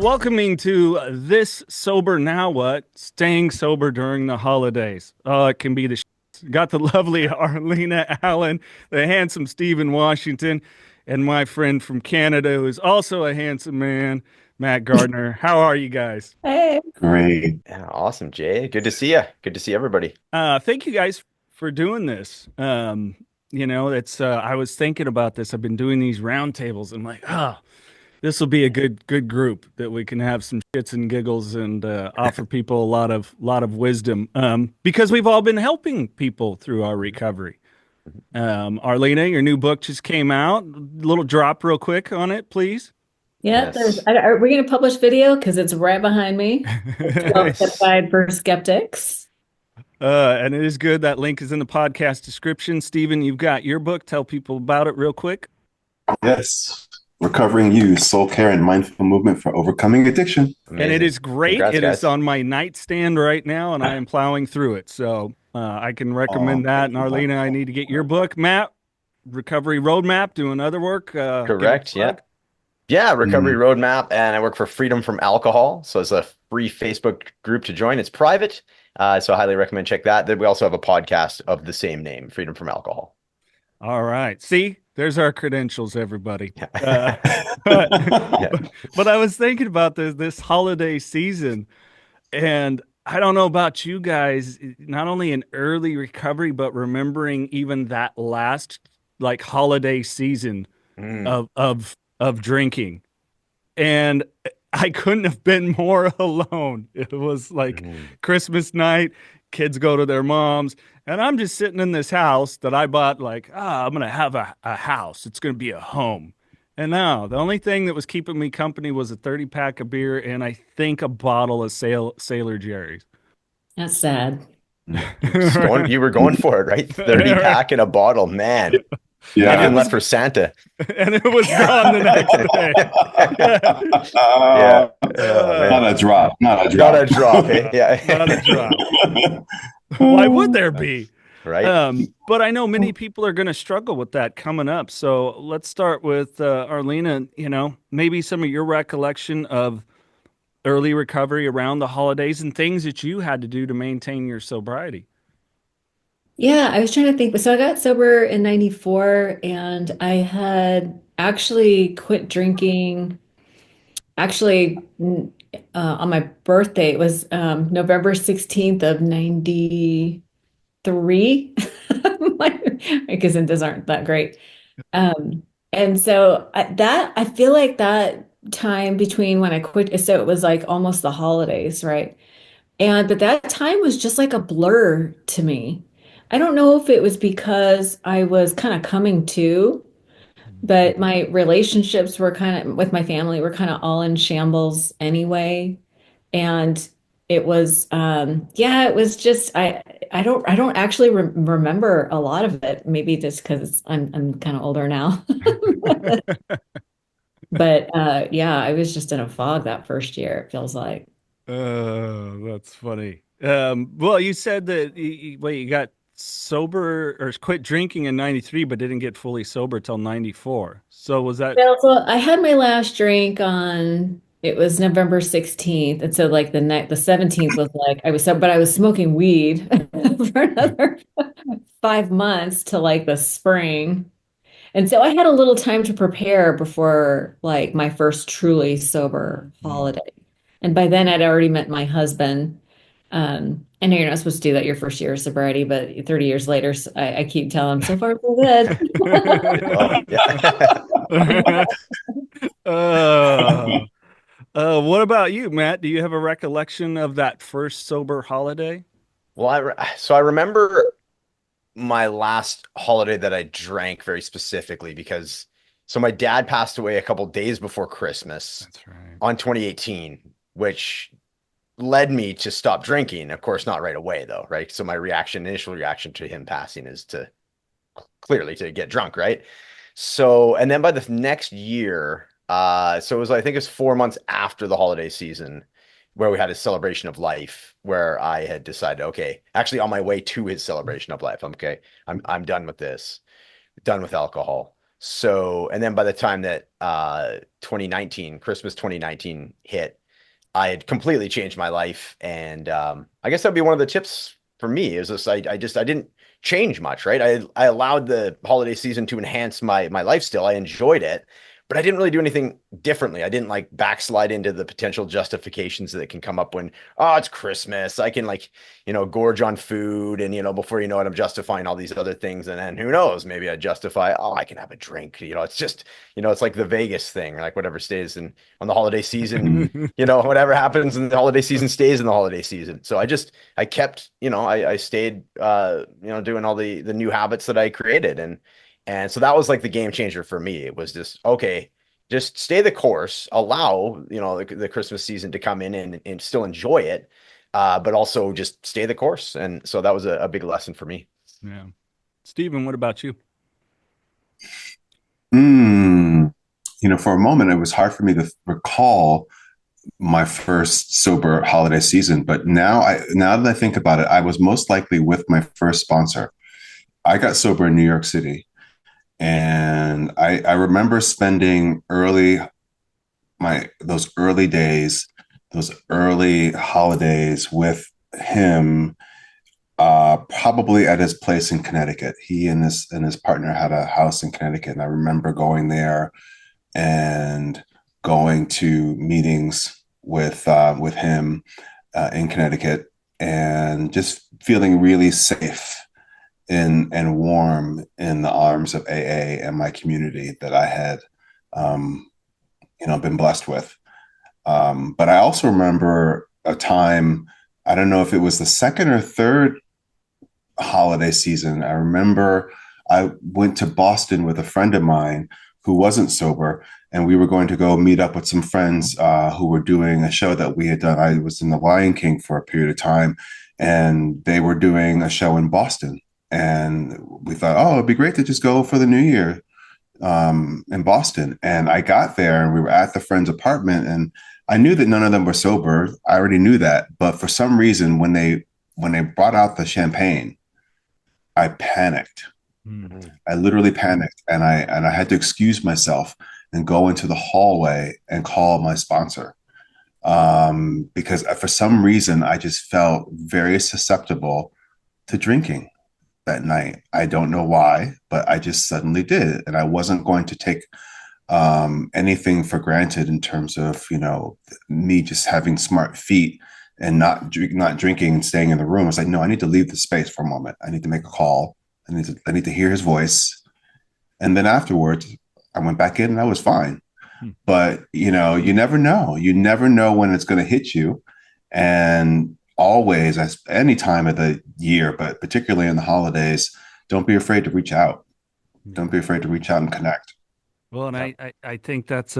Welcoming to This Sober Now What? Staying sober during the holidays. Oh, it can be the got the lovely Arlina Allen, the handsome Stephen Washington, and my friend from Canada who is also a handsome man, Matt Gardiner. How are you guys? Hey. Great. Yeah, awesome, Jay. Good to see you. Good to see everybody. Thank you guys for doing this. It's I was thinking about this. I've been doing these roundtables. I'm like, this will be a good group that we can have some shits and giggles and offer people a lot of wisdom because we've all been helping people through our recovery. Arlina, your new book just came out. Little drop real quick on it, please. Yeah, Yes. are we going to publish video? Because it's right behind me. It's 12-step guide for skeptics. And it is good. That link is in the podcast description. Stephen, you've got your book. Tell people about it real quick. Yes. Recovering Use, Soul Care, and Mindful Movement for Overcoming Addiction. And it Amazing. is great. Congrats, It is guys. on my nightstand right now, and I am plowing through it. So I can recommend that. And Arlena, I need to get your book, Matt. Recovery Roadmap, doing other work. Give it a Correct. Yeah. plug. Yeah. Recovery Mm. Roadmap. And I work for Freedom from Alcohol. So it's a free Facebook group to join. It's private. So I highly recommend check that. Then we also have a podcast of the same name, Freedom from Alcohol. All right. See, there's our credentials, everybody. Yeah. But, Yeah. but I was thinking about this holiday season, and I don't know about you guys, not only in early recovery, but remembering even that last like holiday season Mm. of drinking. And I couldn't have been more alone. It was like Mm. Christmas night, kids go to their moms, and I'm just sitting in this house that I bought, like, I'm going to have a house. It's going to be a home. And now the only thing that was keeping me company was a 30 pack of beer and I think a bottle of Sailor Jerry's. That's sad. You were going for it, right? 30 pack in a bottle, man. And it Nothing Yeah. was left for Santa. and it was gone the next day. Yeah. Oh, man. Not a drop. Not a Not a drop. drop, eh? Not a Yeah. drop. Why would there be? Right? But I know many people are going to struggle with that coming up. So let's start with Arlena. Maybe some of your recollection of early recovery around the holidays and things that you had to do to maintain your sobriety. Yeah, I was trying to think. So I got sober in 94 and I had actually quit drinking. Actually, on my birthday, it was November 16th of 93. My cousins aren't that great. And so I feel like that time between when I quit, so it was like almost the holidays, right? But that time was just like a blur to me. I don't know if it was because I was kind of coming to, but my relationships were kind of with my family were kind of all in shambles anyway. And it was yeah, it was just I don't actually remember a lot of it. Maybe just because I'm kind of older now. But yeah, I was just in a fog that first year, it feels like. That's funny. Well, you said that you got sober or quit drinking in 93, but didn't get fully sober till 94. So was that? Well, so I had my last drink on it was November 16th. And so like the 17th was like I was so but I was smoking weed for another 5 months to like the spring. And so I had a little time to prepare before like my first truly sober Hmm. holiday. And by then I'd already met my husband. I know you're not supposed to do that your first year of sobriety, but 30 years later, I keep telling him so far so good. Oh, yeah. uh, what about you, Matt? Do you have a recollection of that first sober holiday? Well, so I remember my last holiday that I drank very specifically because so my dad passed away a couple days before Christmas That's right. on 2018, which led me to stop drinking. Of course, not right away though, right? So my initial reaction to him passing is to clearly to get drunk, right? So, and then by the next year, so it was, I think it was 4 months after the holiday season where we had a celebration of life where I had decided, okay, actually on my way to his celebration of life, I'm okay. I'm done with this, done with alcohol. So, and then by the time that 2019, Christmas 2019 hit, I had completely changed my life. And I guess that'd be one of the tips for me is this, I didn't change much, right? I allowed the holiday season to enhance my life still. I enjoyed it, but I didn't really do anything differently. I didn't like backslide into the potential justifications that can come up when, oh, it's Christmas. I can like, gorge on food and, before you know it, I'm justifying all these other things. And then who knows, maybe I justify, oh, I can have a drink. It's just, it's like the Vegas thing, like whatever stays in on the holiday season, whatever happens in the holiday season stays in the holiday season. So I kept, I stayed, doing all the new habits that I created. And so that was like the game changer for me. It was just, okay, just stay the course, allow, the Christmas season to come in and still enjoy it. But also just stay the course. And so that was a big lesson for me. Yeah. Stephen, what about you? For a moment, it was hard for me to recall my first sober holiday season. But now that I think about it, I was most likely with my first sponsor. I got sober in New York City. And I remember spending those early days, those early holidays with him, probably at his place in Connecticut. He and his partner had a house in Connecticut. And I remember going there and going to meetings with him in Connecticut and just feeling really safe and warm in the arms of AA and my community that I had, been blessed with. But I also remember a time, I don't know if it was the second or third holiday season. I remember I went to Boston with a friend of mine who wasn't sober, and we were going to go meet up with some friends who were doing a show that we had done. I was in the Lion King for a period of time, and they were doing a show in Boston. And we thought, oh, it'd be great to just go for the New Year in Boston. And I got there and we were at the friend's apartment, and I knew that none of them were sober. I already knew that. But for some reason, when they brought out the champagne, I panicked. Mm-hmm. I literally panicked, and I had to excuse myself and go into the hallway and call my sponsor because for some reason I just felt very susceptible to drinking that night. I don't know why, but I just suddenly did. And I wasn't going to take anything for granted in terms of, me just having smart feet and not drinking and staying in the room. I was like, no, I need to leave the space for a moment. I need to make a call. I need to hear his voice. And then afterwards, I went back in and I was fine. But, you never know. You never know when it's going to hit you. And always, at any time of the year, but particularly in the holidays, don't be afraid to reach out. Don't be afraid to reach out and connect. Well, and I think that's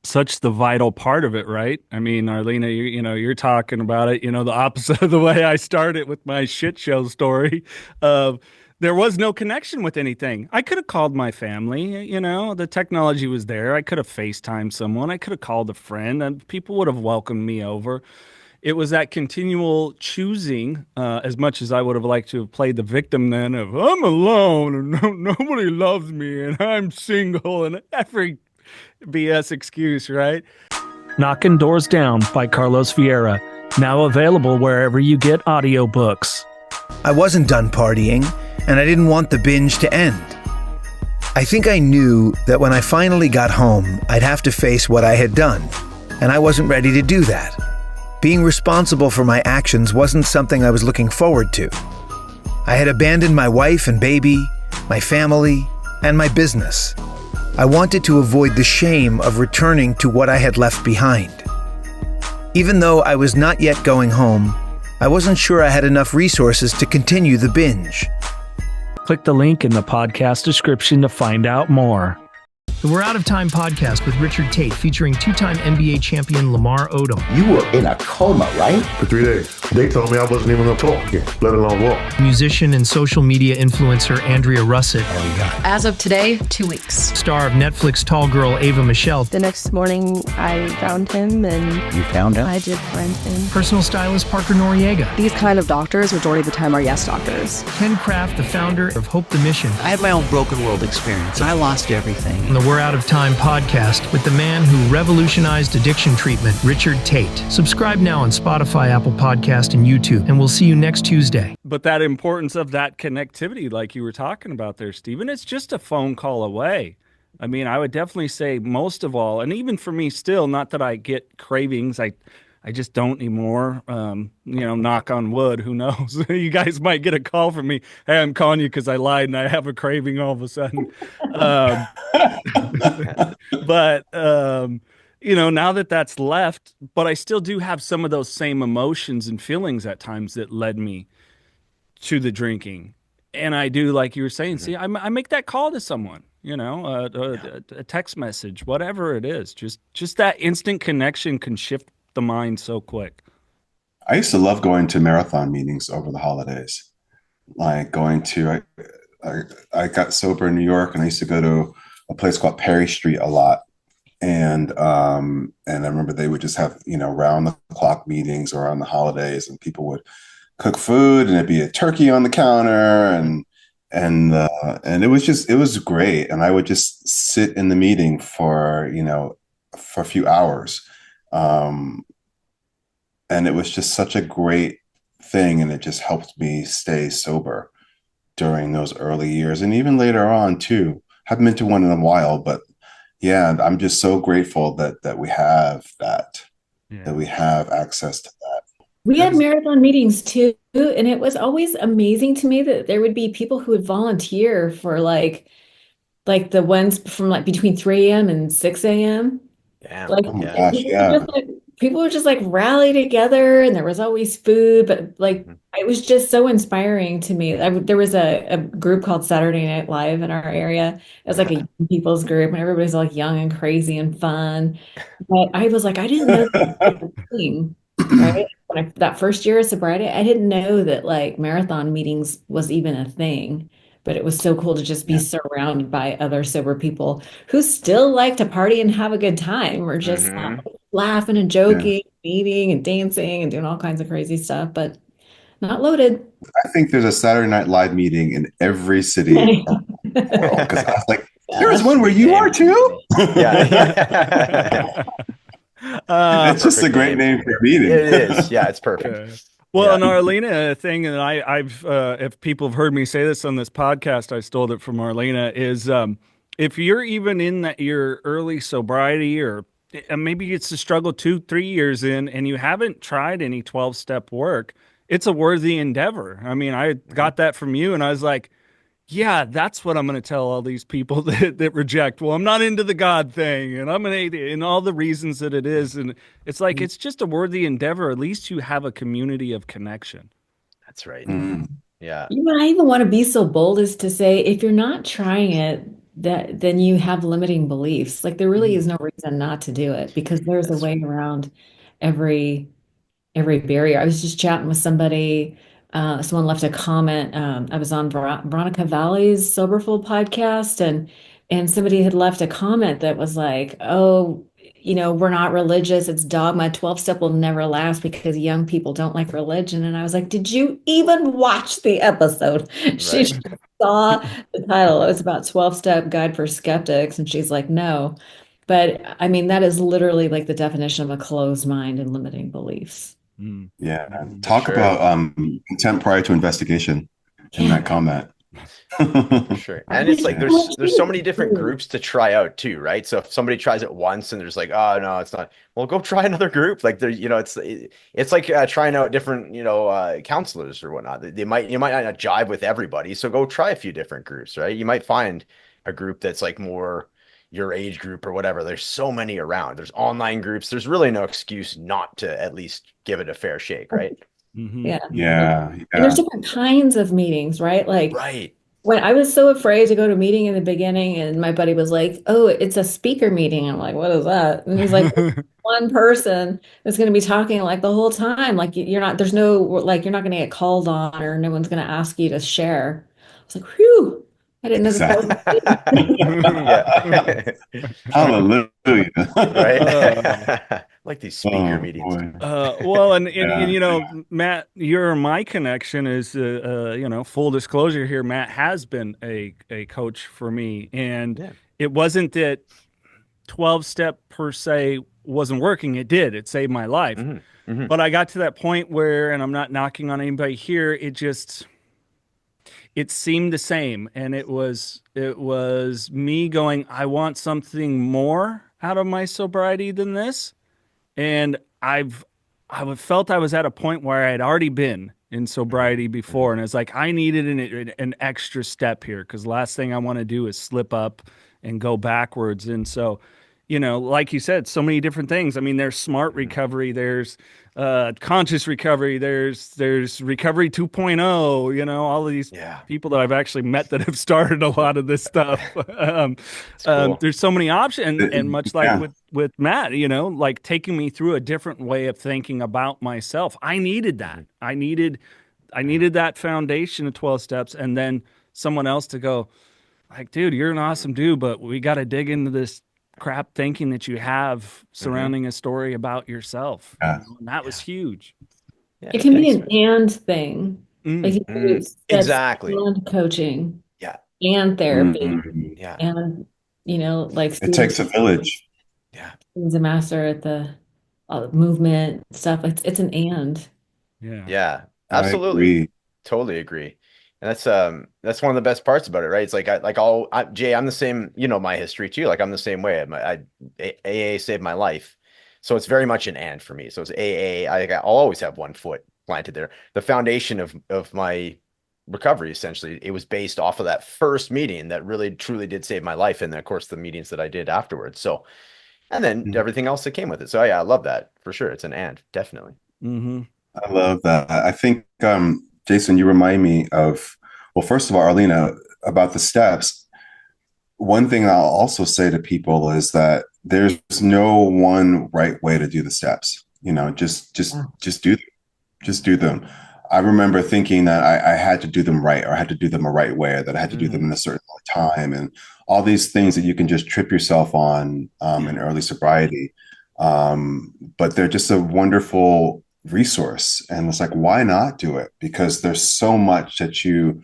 such the vital part of it, right? I mean, Arlina, you're talking about it, the opposite of the way I started with my shit show story of there was no connection with anything. I could have called my family, the technology was there. I could have FaceTimed someone. I could have called a friend, and people would have welcomed me over. It was that continual choosing, as much as I would have liked to have played the victim then of I'm alone and nobody loves me and I'm single and every BS excuse, right? Knocking Doors Down by Carlos Vieira, now available wherever you get audiobooks. I wasn't done partying, and I didn't want the binge to end. I think I knew that when I finally got home, I'd have to face what I had done, and I wasn't ready to do that. Being responsible for my actions wasn't something I was looking forward to. I had abandoned my wife and baby, my family, and my business. I wanted to avoid the shame of returning to what I had left behind. Even though I was not yet going home, I wasn't sure I had enough resources to continue the binge. Click the link in the podcast description to find out more. The We're Out of Time podcast with Richard Tate, featuring two-time NBA champion Lamar Odom. You were in a coma, right? For 3 days. They told me I wasn't even going to talk again, let alone walk. Musician and social media influencer Andrea Russett. As of today, 2 weeks. Star of Netflix Tall Girl Ava Michelle. The next morning, I found him, and You found him? I did find him. Personal stylist Parker Noriega. These kind of doctors, majority of the time, are yes doctors. Ken Kraft, the founder of Hope the Mission. I had my own broken world experience. I lost everything. On the We're Out of Time podcast with the man who revolutionized addiction treatment, Richard Tate. Subscribe now on Spotify, Apple Podcast, and YouTube, and we'll see you next Tuesday. But that importance of that connectivity, like you were talking about there, Stephen, it's just a phone call away. I mean, I would definitely say most of all, and even for me still, not that I get cravings, I just don't anymore. Knock on wood, who knows? You guys might get a call from me. Hey, I'm calling you because I lied and I have a craving all of a sudden. But now that that's left, but I still do have some of those same emotions and feelings at times that led me to the drinking. And I do, like you were saying, see, I make that call to someone, a text message, whatever it is. Just that instant connection can shift the mind so quick. I used to love going to marathon meetings over the holidays. Like going to, I got sober in New York, and I used to go to a place called Perry Street a lot. And I remember they would just have, round the clock meetings around the holidays, and people would cook food, and it'd be a turkey on the counter, and it was great. And I would just sit in the meeting for a few hours. And it was just such a great thing. And it just helped me stay sober during those early years. And even later on too. Haven't been to one in a while, but yeah, I'm just so grateful that we have that we have access to that. We had marathon meetings too, and it was always amazing to me that there would be people who would volunteer for like the ones from like between 3 a.m. and 6 a.m. Damn. Like, Oh my gosh, yeah. people would just like rally together, and there was always food, but like it was just so inspiring to me. There was a group called Saturday Night Live in our area. It was like a young people's group, and everybody's like young and crazy and fun. But I was like, I didn't know that was a thing, right? That first year of sobriety, I didn't know that like marathon meetings was even a thing. But it was so cool to just be surrounded by other sober people who still like to party and have a good time, or just laughing and joking, eating and dancing and doing all kinds of crazy stuff, but not loaded. I think there's a Saturday Night Live meeting in every city around the world, because I was like, there's one where you are too? It's just a great name for a meeting. It is. Yeah, it's perfect. Well, and Arlina, a thing, and I've if people have heard me say this on this podcast, I stole it from Arlina, is if you're even in your early sobriety, or maybe it's a struggle 2-3 years in, and you haven't tried any 12-step work, it's a worthy endeavor. I mean, I got that from you, and I was like, yeah, that's what I'm going to tell all these people that reject. Well, I'm not into the God thing, and I'm an atheist, and all the reasons that it is. And it's like, it's just a worthy endeavor. At least you have a community of connection. That's right. Yeah. I even want to be so bold as to say, if you're not trying it, then you have limiting beliefs. Like there really is no reason not to do it, because there's a way around every barrier. I was just chatting with somebody. Someone left a comment. I was on Veronica Valley's Soberful podcast, and somebody had left a comment that was like, oh, we're not religious. It's dogma. 12-step will never last because young people don't like religion. And I was like, did you even watch the episode? Right. She saw the title. It was about 12-step guide for skeptics. And she's like, no. But I mean, that is literally like the definition of a closed mind and limiting beliefs. Yeah. Talk about contempt prior to investigation in that comment. Sure. And it's like there's so many different groups to try out too, right? So if somebody tries it once and there's like, oh no, it's not, well, go try another group. Like there, it's like trying out different, counselors or whatnot. You might not jive with everybody, so go try a few different groups, right? You might find a group that's like more your age group or whatever. There's so many around. There's online groups. There's really no excuse not to at least give it a fair shake, right? Yeah. Yeah. And there's different kinds of meetings, right? Like, right. when I was so afraid to go to a meeting in the beginning, and my buddy was like, "Oh, it's a speaker meeting." I'm like, "What is that?" And he's like, "One person that's going to be talking like the whole time. Like you're not, there's no, like you're not going to get called on, or no one's going to ask you to share." I was like, "Whew, I didn't know that Exactly. Yeah. Hallelujah. Right. Like these speaker Oh meetings. boy. Well, and Yeah. you know, Matt, your my connection is, you know, full disclosure here. Matt has been a coach for me, and Yeah. it wasn't that 12 step per se wasn't working. It did. It saved my life. But I got to that point where, and I'm not knocking on anybody here, it seemed the same, and it was me going, I want something more out of my sobriety than this. And I felt I was at a point where I had already been in sobriety before, and it's like I needed an extra step here, because the last thing I want to do is slip up and go backwards. And so, you know, like you said, so many different things. I mean, there's smart recovery, there's conscious recovery, there's recovery 2.0. You know, all of these people that I've actually met that have started a lot of this stuff. Cool. There's so many options, and much like Yeah. with Matt, you know, like taking me through a different way of thinking about myself. I needed that. I needed that foundation of 12 steps, and then someone else to go, like, dude, you're an awesome dude, but we got to dig into this crap thinking that you have surrounding a story about yourself. You Yeah. know? And that was huge. Yeah. It can be Thanks, an and thing. Like you can do steps exactly. and coaching Yeah. and therapy Mhm. Yeah. and, you know, like It takes a village. Yeah. Steven's a master at the movement stuff. Like it's an and. Yeah. Yeah. I Absolutely. agree. Totally agree. And that's one of the best parts about it, right? It's like Jay, I'm the same, you know, my history too. Like I'm the same way. AA saved my life. So it's very much an and for me. So it's AA. I'll always have one foot planted there. The foundation of my recovery, essentially, it was based off of that first meeting that really truly did save my life. And then of course the meetings that I did afterwards. So, and then everything else that came with it. So yeah, I love that for sure. It's an and, definitely. I love that. I think, Jason, you remind me of, well, first of all, Arlina, about the steps. One thing I'll also say to people is that there's no one right way to do the steps. You know, just do them. Just do them. I remember thinking that I had to do them right, or I had to do them a right way, or that I had to do them in a certain time, and all these things that you can just trip yourself on in early sobriety. But they're just a wonderful resource, and it's like, why not do it? Because there's so much that you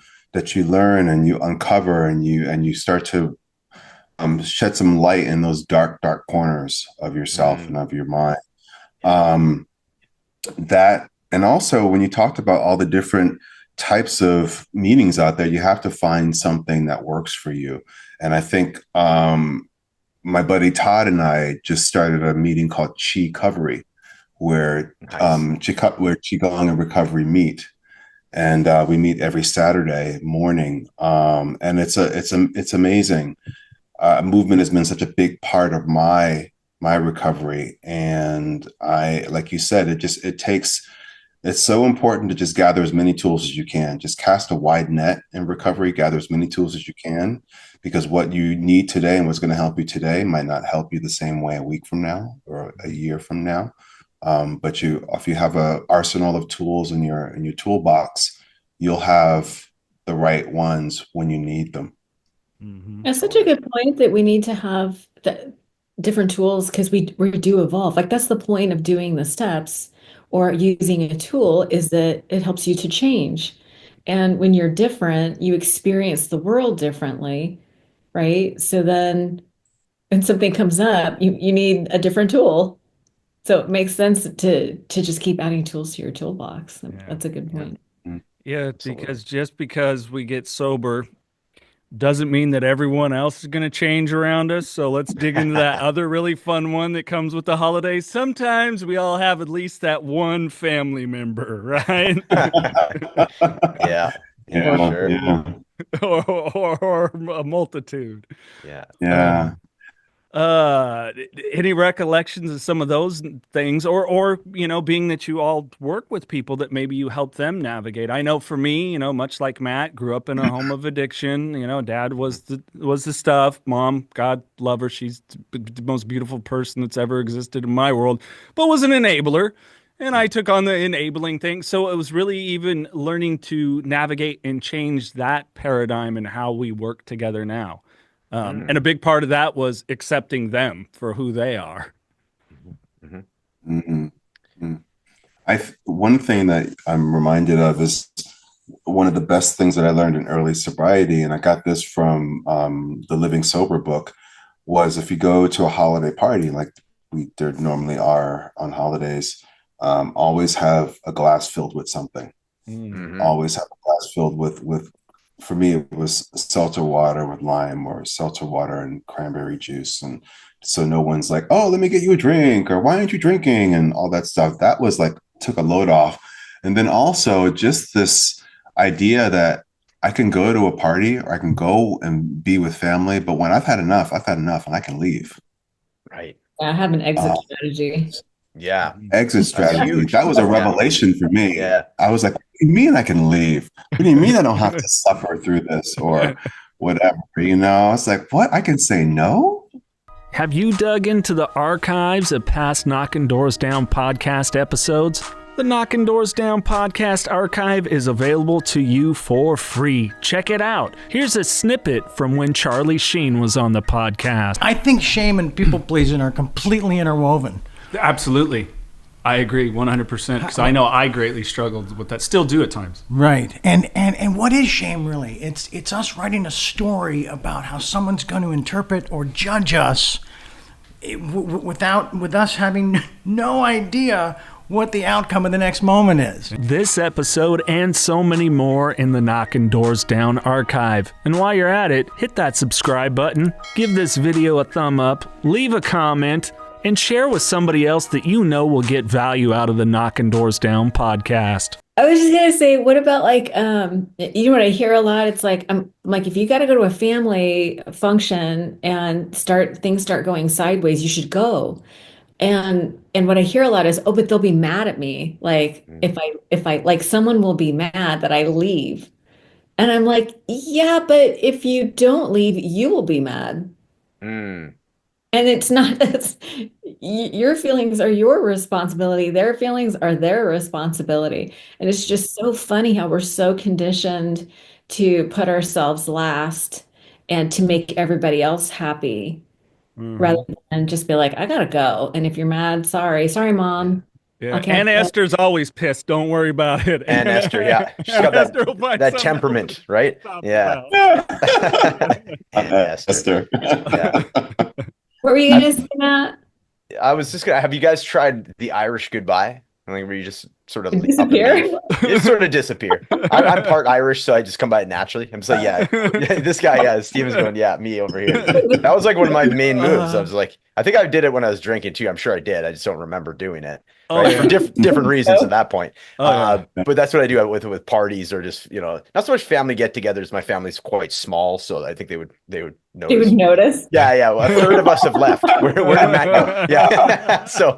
learn and you uncover, and you start to shed some light in those dark corners of yourself and of your mind. That, and also when you talked about all the different types of meetings out there, you have to find something that works for you. And I think my buddy Todd and I just started a meeting called Recovery, where where Qigong and recovery meet. And we meet every Saturday morning, and it's amazing. Movement has been such a big part of my recovery, and like you said, it's so important to just gather as many tools as you can. Just cast a wide net in recovery, gather as many tools as you can, because what you need today and what's going to help you today might not help you the same way a week from now or a year from now. But if you have an arsenal of tools in your toolbox, you'll have the right ones when you need them. That's such a good point that we need to have the different tools because we do evolve. Like that's the point of doing the steps or using a tool is that it helps you to change. And when you're different, you experience the world differently, right? So then when something comes up, you need a different tool. So it makes sense to just keep adding tools to your toolbox. That's a good point. Yeah, because just because we get sober doesn't mean that everyone else is going to change around us. So let's dig into that other really fun one that comes with the holidays. Sometimes we all have at least that one family member, right? Yeah. Yeah, sure. Yeah. or a multitude. Yeah. Yeah. Any recollections of some of those things, or being that you all work with people that maybe you help them navigate? I know for me, much like Matt, grew up in a home of addiction. Dad was the stuff. Mom, God love her, she's the most beautiful person that's ever existed in my world, but was an enabler. And I took on the enabling thing. So it was really even learning to navigate and change that paradigm and how we work together now. And a big part of that was accepting them for who they are. One thing that I'm reminded of is one of the best things that I learned in early sobriety, and I got this from the Living Sober book, was if you go to a holiday party, like there normally are on holidays, always have a glass filled with something. Always have a glass filled with for me, it was seltzer water with lime or seltzer water and cranberry juice. And so no one's like, oh, let me get you a drink, or why aren't you drinking? And all that stuff. That was like, took a load off. And then also just this idea that I can go to a party or I can go and be with family, but when I've had enough and I can leave. Right. I have an exit strategy. Yeah. Exit strategy. That was a revelation for me. Yeah. I was like, what do you mean I can leave? What do you mean I don't have to suffer through this or whatever? I was like, what? I can say no? Have you dug into the archives of past Knocking Doors Down podcast episodes? The Knocking Doors Down podcast archive is available to you for free. Check it out. Here's a snippet from when Charlie Sheen was on the podcast. I think shame and people pleasing are completely interwoven. Absolutely. I agree 100%, because I know I greatly struggled with that. Still do at times. Right. And what is shame really? It's us writing a story about how someone's going to interpret or judge us with us having no idea what the outcome of the next moment is. This episode and so many more in the Knocking Doors Down archive. And while you're at it, hit that subscribe button, give this video a thumb up, leave a comment, and share with somebody else that you know will get value out of the Knocking Doors Down podcast. I was just gonna say, what about like, what I hear a lot? It's like, I'm like, if you got to go to a family function and things start going sideways, you should go. And what I hear a lot is, oh, but they'll be mad at me. Like if I like someone will be mad that I leave. And I'm like, yeah, but if you don't leave, you will be mad. And it's not, your feelings are your responsibility. Their feelings are their responsibility. And it's just so funny how we're so conditioned to put ourselves last and to make everybody else happy rather than just be like, I gotta go. And if you're mad, sorry, mom. Yeah. And Esther's always pissed. Don't worry about it. And Esther, yeah. She's got that temperament, right? Yeah. Esther. Yeah. What were you going to say, Matt? I was just have you guys tried the Irish goodbye? I think where you just sort of disappear. It sort of disappear. I'm part Irish, so I just come by it naturally. I'm just like, yeah, this guy, Steven's going, yeah, me over here. That was like one of my main moves. I was like, I think I did it when I was drinking too. I'm sure I did. I just don't remember doing it. Right? For different reasons at that point. But that's what I do with parties, or just, not so much family get-togethers. My family's quite small, so I think they would notice. They would notice? Yeah. Well, a third of us have left. Where did Matt go? Yeah. So,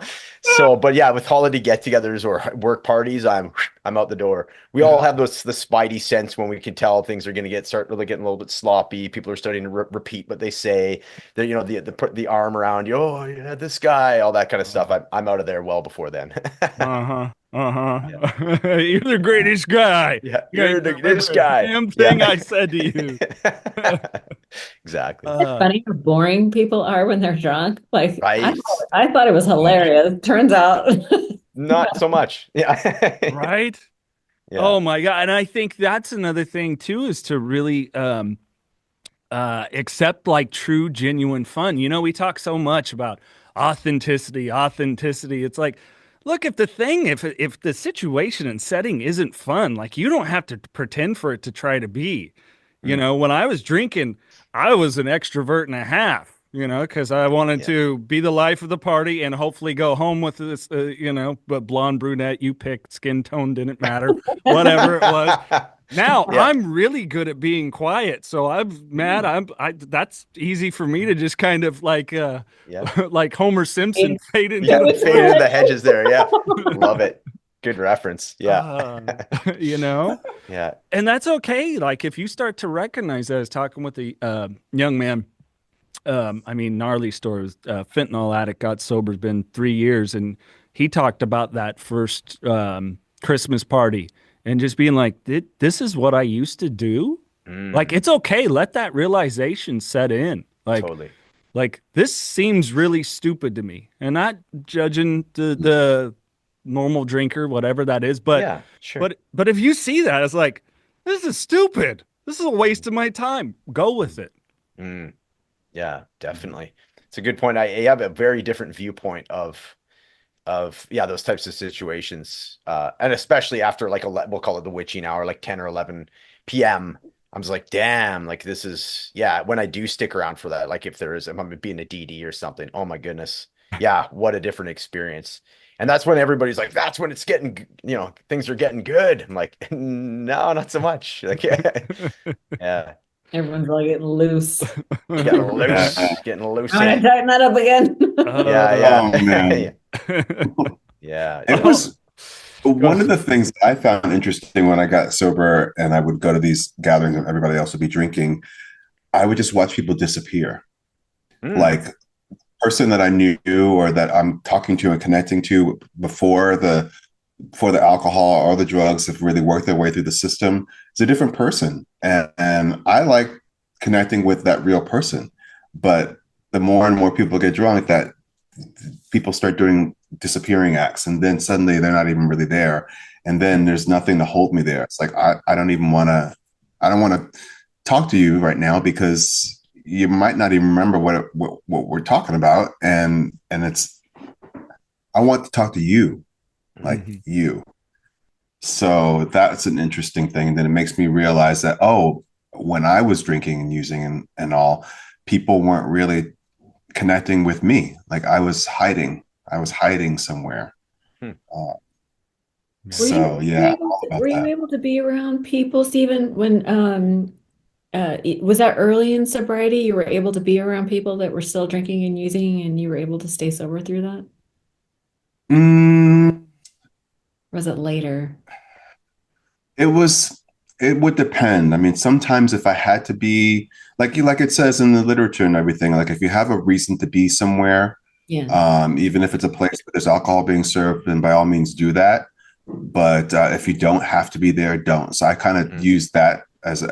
but yeah, with holiday get-togethers or work parties, I'm out the door. We all have the spidey sense when we can tell things are going to start really getting a little bit sloppy. People are starting to repeat what they say. They're, the arm around you. Oh, yeah, this guy, all that kind of stuff. I'm out of there well before then. Yeah. You're the greatest guy. Yeah, you're the greatest guy. Damn thing I said to you. Exactly. It's funny how boring people are when they're drunk. Like, right? I thought it was hilarious. Turns out, not so much. Yeah. Right. Yeah. Oh my God. And I think that's another thing too, is to really accept like true, genuine fun. We talk so much about authenticity. It's like, look, if the situation and setting isn't fun, like, you don't have to pretend for it to try to be. When I was drinking, I was an extrovert and a half. Because I wanted to be the life of the party and hopefully go home with this, but blonde, brunette, you picked, skin tone didn't matter, whatever it was. Now Yeah. I'm really good at being quiet. So that's easy for me to just kind of like, Yeah. like Homer Simpson fade into Yeah. the Fade into the hedges there. Yeah. Love it. Good reference. Yeah. you know, Yeah. and that's okay. Like if you start to recognize that, I was talking with a young man. I mean, gnarly story was fentanyl addict, got sober, it's been 3 years, and he talked about that first Christmas party and just being like, "This is what I used to do." Like it's okay, let that realization set in. Totally. Like this seems really stupid to me, and not judging the normal drinker, whatever that is, but Yeah, sure. but if you see that, it's like this is stupid. This is a waste of my time. Go with it. Yeah, definitely. It's a good point. I have a very different viewpoint of yeah, those types of situations. And especially after like we'll call it the witching hour, like 10 or 11 p.m. I'm just like, damn, like this is, yeah, when I do stick around for that, like if I'm being a DD or something, oh my goodness. Yeah, what a different experience. And that's when everybody's like, that's when it's getting, things are getting good. I'm like, no, not so much. Like, yeah. Everyone's like getting loose. Getting loose, getting loose. I'm gonna tighten that up again. Yeah. Oh man. Yeah. It was one of the things I found interesting when I got sober and I would go to these gatherings and everybody else would be drinking. I would just watch people disappear. Like person that I knew or that I'm talking to and connecting to before the alcohol or the drugs have really worked their way through the system, it's a different person. And I like connecting with that real person. But the more and more people get drunk, that people start doing disappearing acts, and then suddenly they're not even really there. And then there's nothing to hold me there. It's like, I don't want to talk to you right now because you might not even remember what we're talking about. And I want to talk to you, like you. So that's an interesting thing. Then it makes me realize that, when I was drinking and using and all, people weren't really connecting with me. Like I was hiding somewhere. So yeah. Were you able to be around people, Stephen, when was that early in sobriety? You were able to be around people that were still drinking and using, and you were able to stay sober through that? Or was it later? It would depend. I mean, sometimes if I had to be like it says in the literature and everything, like if you have a reason to be somewhere, even if it's a place where there's alcohol being served, then by all means do that. But if you don't have to be there, don't. So I kind of use that as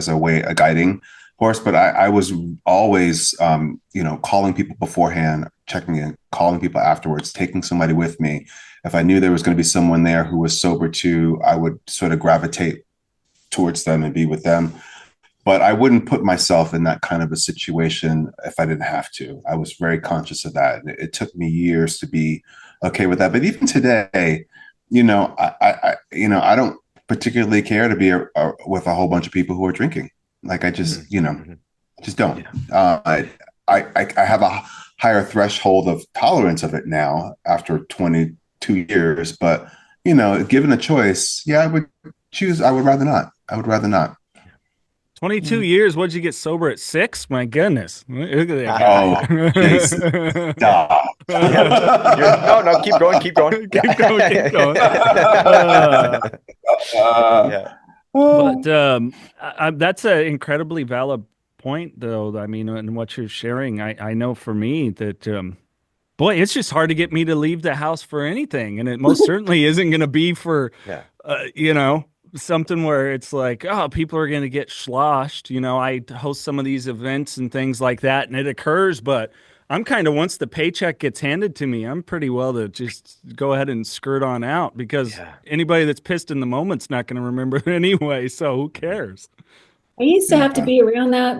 a way, a guiding horse. But I was always, calling people beforehand, checking in, calling people afterwards, taking somebody with me. If I knew there was going to be someone there who was sober too, I would sort of gravitate towards them and be with them. But I wouldn't put myself in that kind of a situation if I didn't have to. I was very conscious of that. It took me years to be okay with that. But even today, I don't particularly care to be with a whole bunch of people who are drinking. Like I just, just don't. I have a higher threshold of tolerance of it now after 22 years. But, given a choice, I would choose. I would rather not. 22 years. What'd you get sober at 6? My goodness. Look at that guy. Oh, Jason, stop. No, keep going. keep going. But that's an incredibly valid point, though. I mean, in what you're sharing, I know for me that, boy, it's just hard to get me to leave the house for anything. And it most certainly isn't going to be for, something where it's like, people are going to get sloshed. I host some of these events and things like that, and it occurs, but I'm kind of, once the paycheck gets handed to me, I'm pretty well to just go ahead and skirt on out because anybody that's pissed in the moment's not going to remember it anyway. So who cares? I used to have to be around that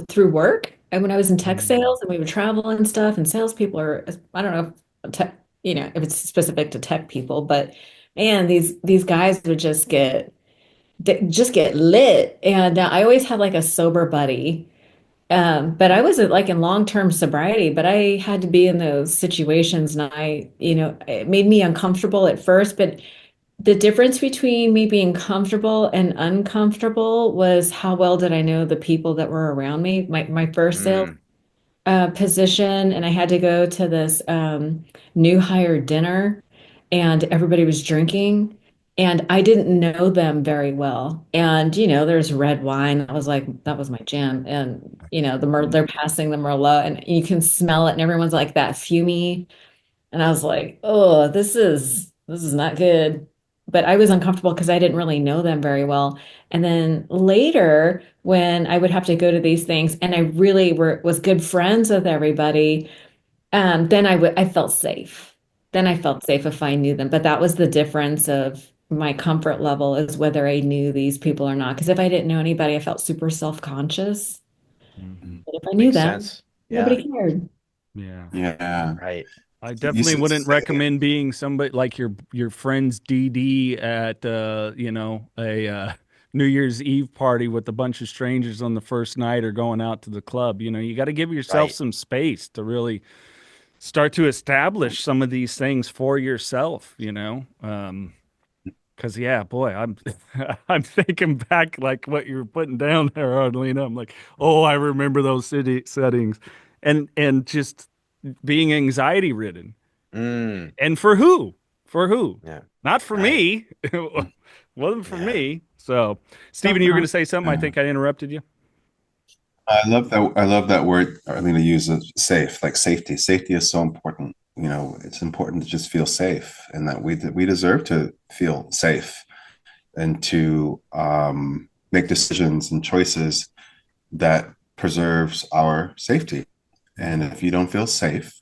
through work. And when I was in tech sales and we would travel and stuff, and salespeople are, I don't know if it's specific to tech people, but man, these guys would just get lit. And I always had like a sober buddy. But I wasn't like in long-term sobriety, but I had to be in those situations, and it made me uncomfortable at first, but The difference between me being comfortable and uncomfortable was how well did I know the people that were around me. My first sales position, and I had to go to this new hire dinner, and everybody was drinking, and I didn't know them very well. And there's red wine. I was like, that was my jam. And they're passing the Merlot, and you can smell it, and everyone's like that fumey. And I was like, oh, this is not good. But I was uncomfortable because I didn't really know them very well. And then later, when I would have to go to these things and I really was good friends with everybody, then I felt safe. Then I felt safe if I knew them. But that was the difference of my comfort level, is whether I knew these people or not. Because if I didn't know anybody, I felt super self-conscious. But if I knew Makes them, sense. nobody cared. Yeah. Yeah. Right. I definitely wouldn't recommend being somebody like your friend's DD at a New Year's Eve party with a bunch of strangers on the first night, or going out to the club. You got to give yourself some space to really start to establish some of these things for yourself. Because yeah, boy, I'm I'm thinking back like what you're putting down there, Arlina. I'm like, oh, I remember those city settings, and just being anxiety ridden. And for who? For who? Yeah. Not for me. It wasn't for me. So, Stephen, you were going to say something. I think I interrupted you. I love that. I love that word Arlina uses, safe. Like safety. Safety is so important. It's important to just feel safe, and that we deserve to feel safe, and to make decisions and choices that preserves our safety. And if you don't feel safe,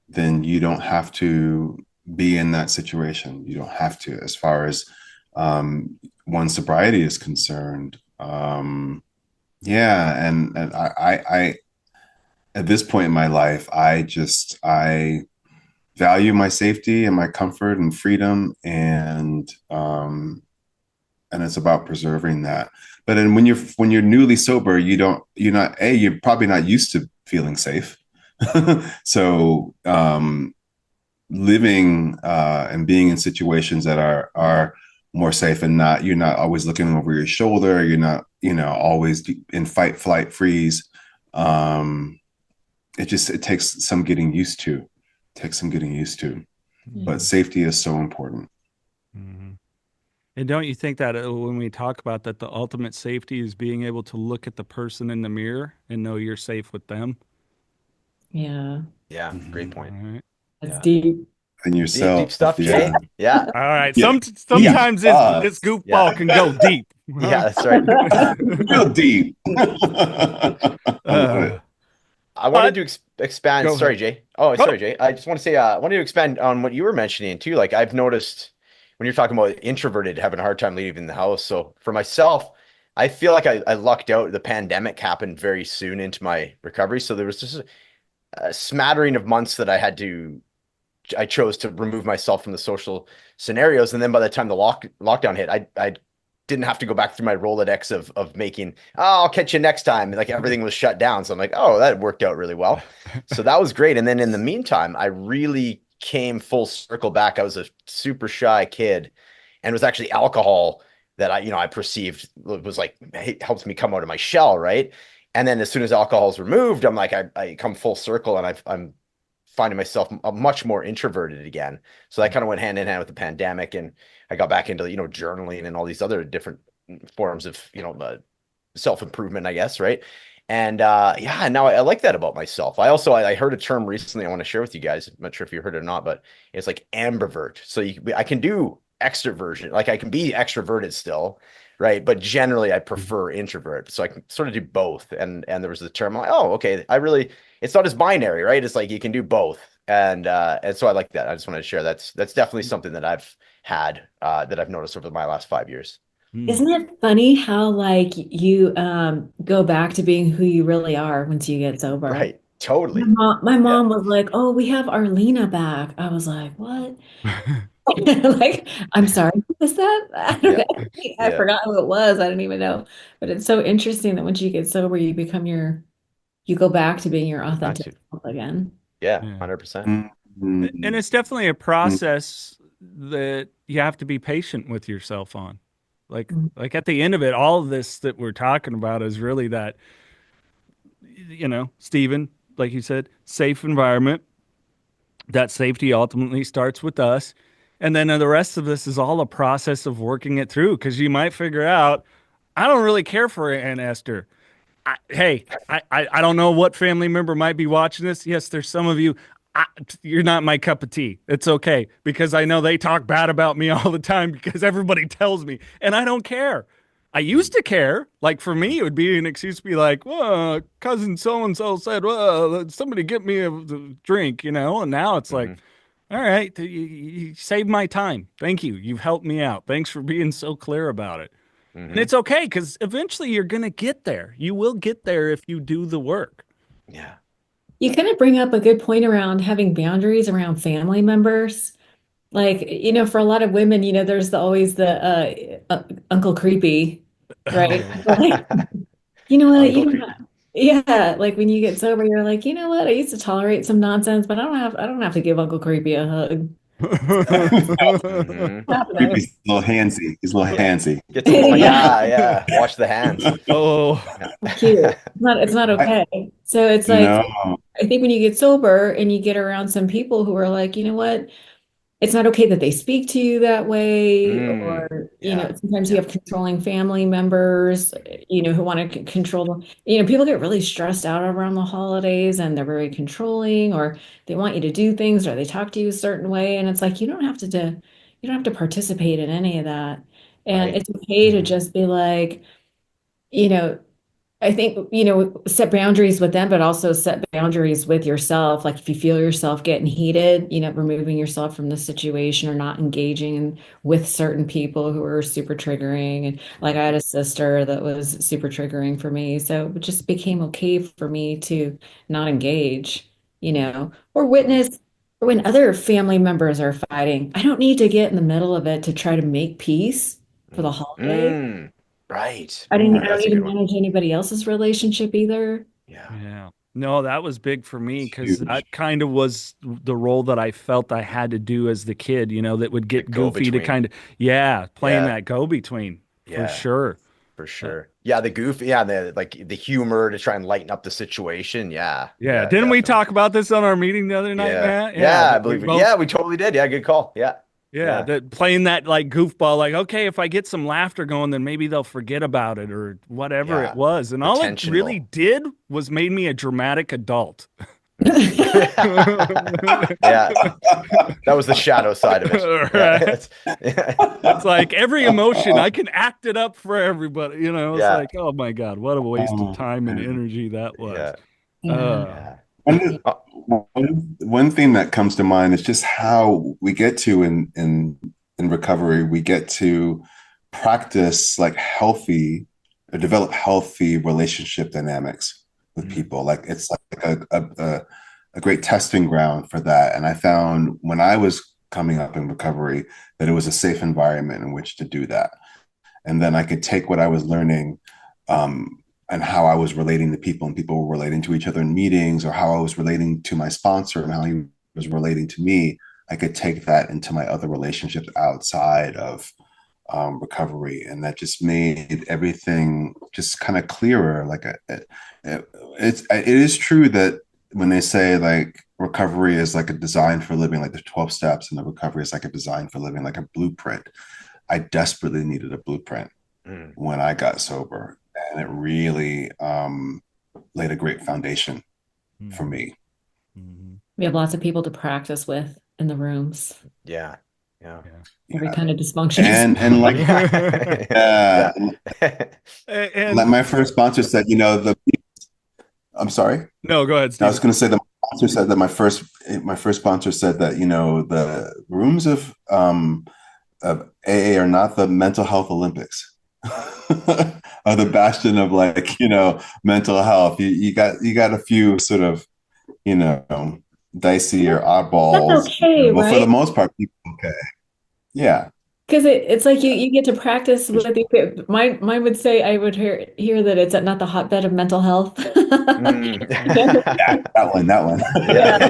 then you don't have to be in that situation. You don't have to, as far as one's sobriety is concerned. Yeah, and I at this point in my life, I value my safety and my comfort and freedom, and it's about preserving that. But then when you're newly sober, you're probably not used to feeling safe. So living and being in situations that are more safe, and you're not always looking over your shoulder, you're not always in fight, flight, freeze. It takes some getting used to. But safety is so important. And don't you think that when we talk about that, the ultimate safety is being able to look at the person in the mirror and know you're safe with them? Yeah. Yeah. Great point. Right. That's deep. And yourself. Deep stuff, Jay. Yeah. All right. Yeah. Sometimes this goofball can go deep. Yeah, that's right. Real deep. I wanted to expand. Sorry, Jay. Oh, sorry, Jay. I just want to say, I wanted to expand on what you were mentioning too. Like I've noticed when you're talking about introverted having a hard time leaving the house. So for myself, I feel like I lucked out. The pandemic happened very soon into my recovery. So there was just a smattering of months that I chose to remove myself from the social scenarios. And then by the time the lockdown hit, I didn't have to go back through my Rolodex of making, I'll catch you next time. Like everything was shut down. So I'm like, oh, that worked out really well. So that was great. And then in the meantime, I really came full circle back. I was a super shy kid, and it was actually alcohol that I perceived was like, it helps me come out of my shell. Right. And then as soon as alcohol is removed, I'm like, I come full circle, and I'm finding myself much more introverted again. So that kind of went hand in hand with the pandemic, and I got back into journaling and all these other different forms of self-improvement, I guess, right? And now I like that about myself. I heard a term recently I want to share with you guys. I'm not sure if you heard it or not, but it's like ambivert. So I can do extroversion, like I can be extroverted still, right? But generally I prefer introvert. So I can sort of do both. And there was the term, I'm like, oh, okay, it's not as binary, right? It's like you can do both. And so I like that. I just wanted to share that's definitely something that I've had that I've noticed over my last 5 years. Isn't it funny how like you go back to being who you really are once you get sober? Right. Totally. My mom was like, "Oh, we have Arlina back." I was like, "What?" Like, I'm sorry, who was that? I don't know. I forgot who it was. I don't even know. But it's so interesting that once you get sober, you go back to being your authentic self again. Yeah, 100%. And it's definitely a process that you have to be patient with yourself on. Like at the end of it, all of this that we're talking about is really that, Stephen, like you said, safe environment. That safety ultimately starts with us. And then the rest of this is all a process of working it through, because you might figure out, I don't really care for Aunt Esther. I don't know what family member might be watching this. Yes, there's some of you. You're not my cup of tea. It's okay, because I know they talk bad about me all the time because everybody tells me, and I don't care. I used to care. Like for me, it would be an excuse to be like, well, cousin so-and-so said, well, somebody get me a drink, And now it's like, all right, you saved my time. Thank you. You've helped me out. Thanks for being so clear about it. And it's okay, because eventually you're going to get there. You will get there if you do the work. Yeah. You kind of bring up a good point around having boundaries around family members. Like, for a lot of women, there's always the Uncle Creepy, right? Like, you know what? You don't have, yeah, like when you get sober, you're like, you know what? I used to tolerate some nonsense, but I don't have to give Uncle Creepy a hug. Creepy's a little handsy. He's a little handsy. Get to yeah. Wash the hands. Oh, cute. It's not okay. So it's like, I think when you get sober and you get around some people who are like, you know what? It's not okay that they speak to you that way, or, sometimes you have controlling family members, who want to control them. People get really stressed out around the holidays and they're very controlling, or they want you to do things, or they talk to you a certain way. And it's like, you don't have to participate in any of that. And it's okay to just be like, I think, set boundaries with them, but also set boundaries with yourself. Like if you feel yourself getting heated, removing yourself from the situation or not engaging with certain people who are super triggering. And like I had a sister that was super triggering for me. So it just became okay for me to not engage, or witness. Or when other family members are fighting, I don't need to get in the middle of it to try to make peace for the holiday. Right. I don't need to manage anybody else's relationship either. Yeah. No, that was big for me, because that kind of was the role that I felt I had to do as the kid, that would get goofy to kind of, playing that go-between for sure. For sure. Yeah, the goof, the humor to try and lighten up the situation. Yeah. Yeah. Didn't we talk about this on our meeting the other night, Matt? Yeah, I believe we totally did. Yeah, good call. Yeah. Yeah, playing that like goofball, like, okay, if I get some laughter going, then maybe they'll forget about it or whatever it was. And all it really did was made me a dramatic adult. Yeah, that was the shadow side of it. Right. It's like every emotion, I can act it up for everybody. It's like, oh my God, what a waste of time and energy that was. One thing that comes to mind is just how we get to in recovery, we get to practice like healthy or develop healthy relationship dynamics with people. Like it's like a great testing ground for that. And I found when I was coming up in recovery that it was a safe environment in which to do that. And then I could take what I was learning and how I was relating to people, and people were relating to each other in meetings, or how I was relating to my sponsor and how he was relating to me. I could take that into my other relationships outside of recovery. And that just made everything just kind of clearer. Like it is true that when they say like recovery is like a design for living, like the 12 steps, and the recovery is like a design for living, like a blueprint. I desperately needed a blueprint when I got sober. And it really laid a great foundation for me. We have lots of people to practice with in the rooms. Yeah. Every kind of dysfunction. And like, and like my first sponsor said, I'm sorry. No, go ahead, Steve. I was going to say that my sponsor said that my first sponsor said that, the rooms of AA are not the mental health Olympics. Are the bastion of like mental health. You got a few sort of dicey or oddballs. That's okay, but right? For the most part, people okay. Yeah, because it's like you get to practice with the mine would say I would hear that it's not the hotbed of mental health. Yeah, that one. Yeah.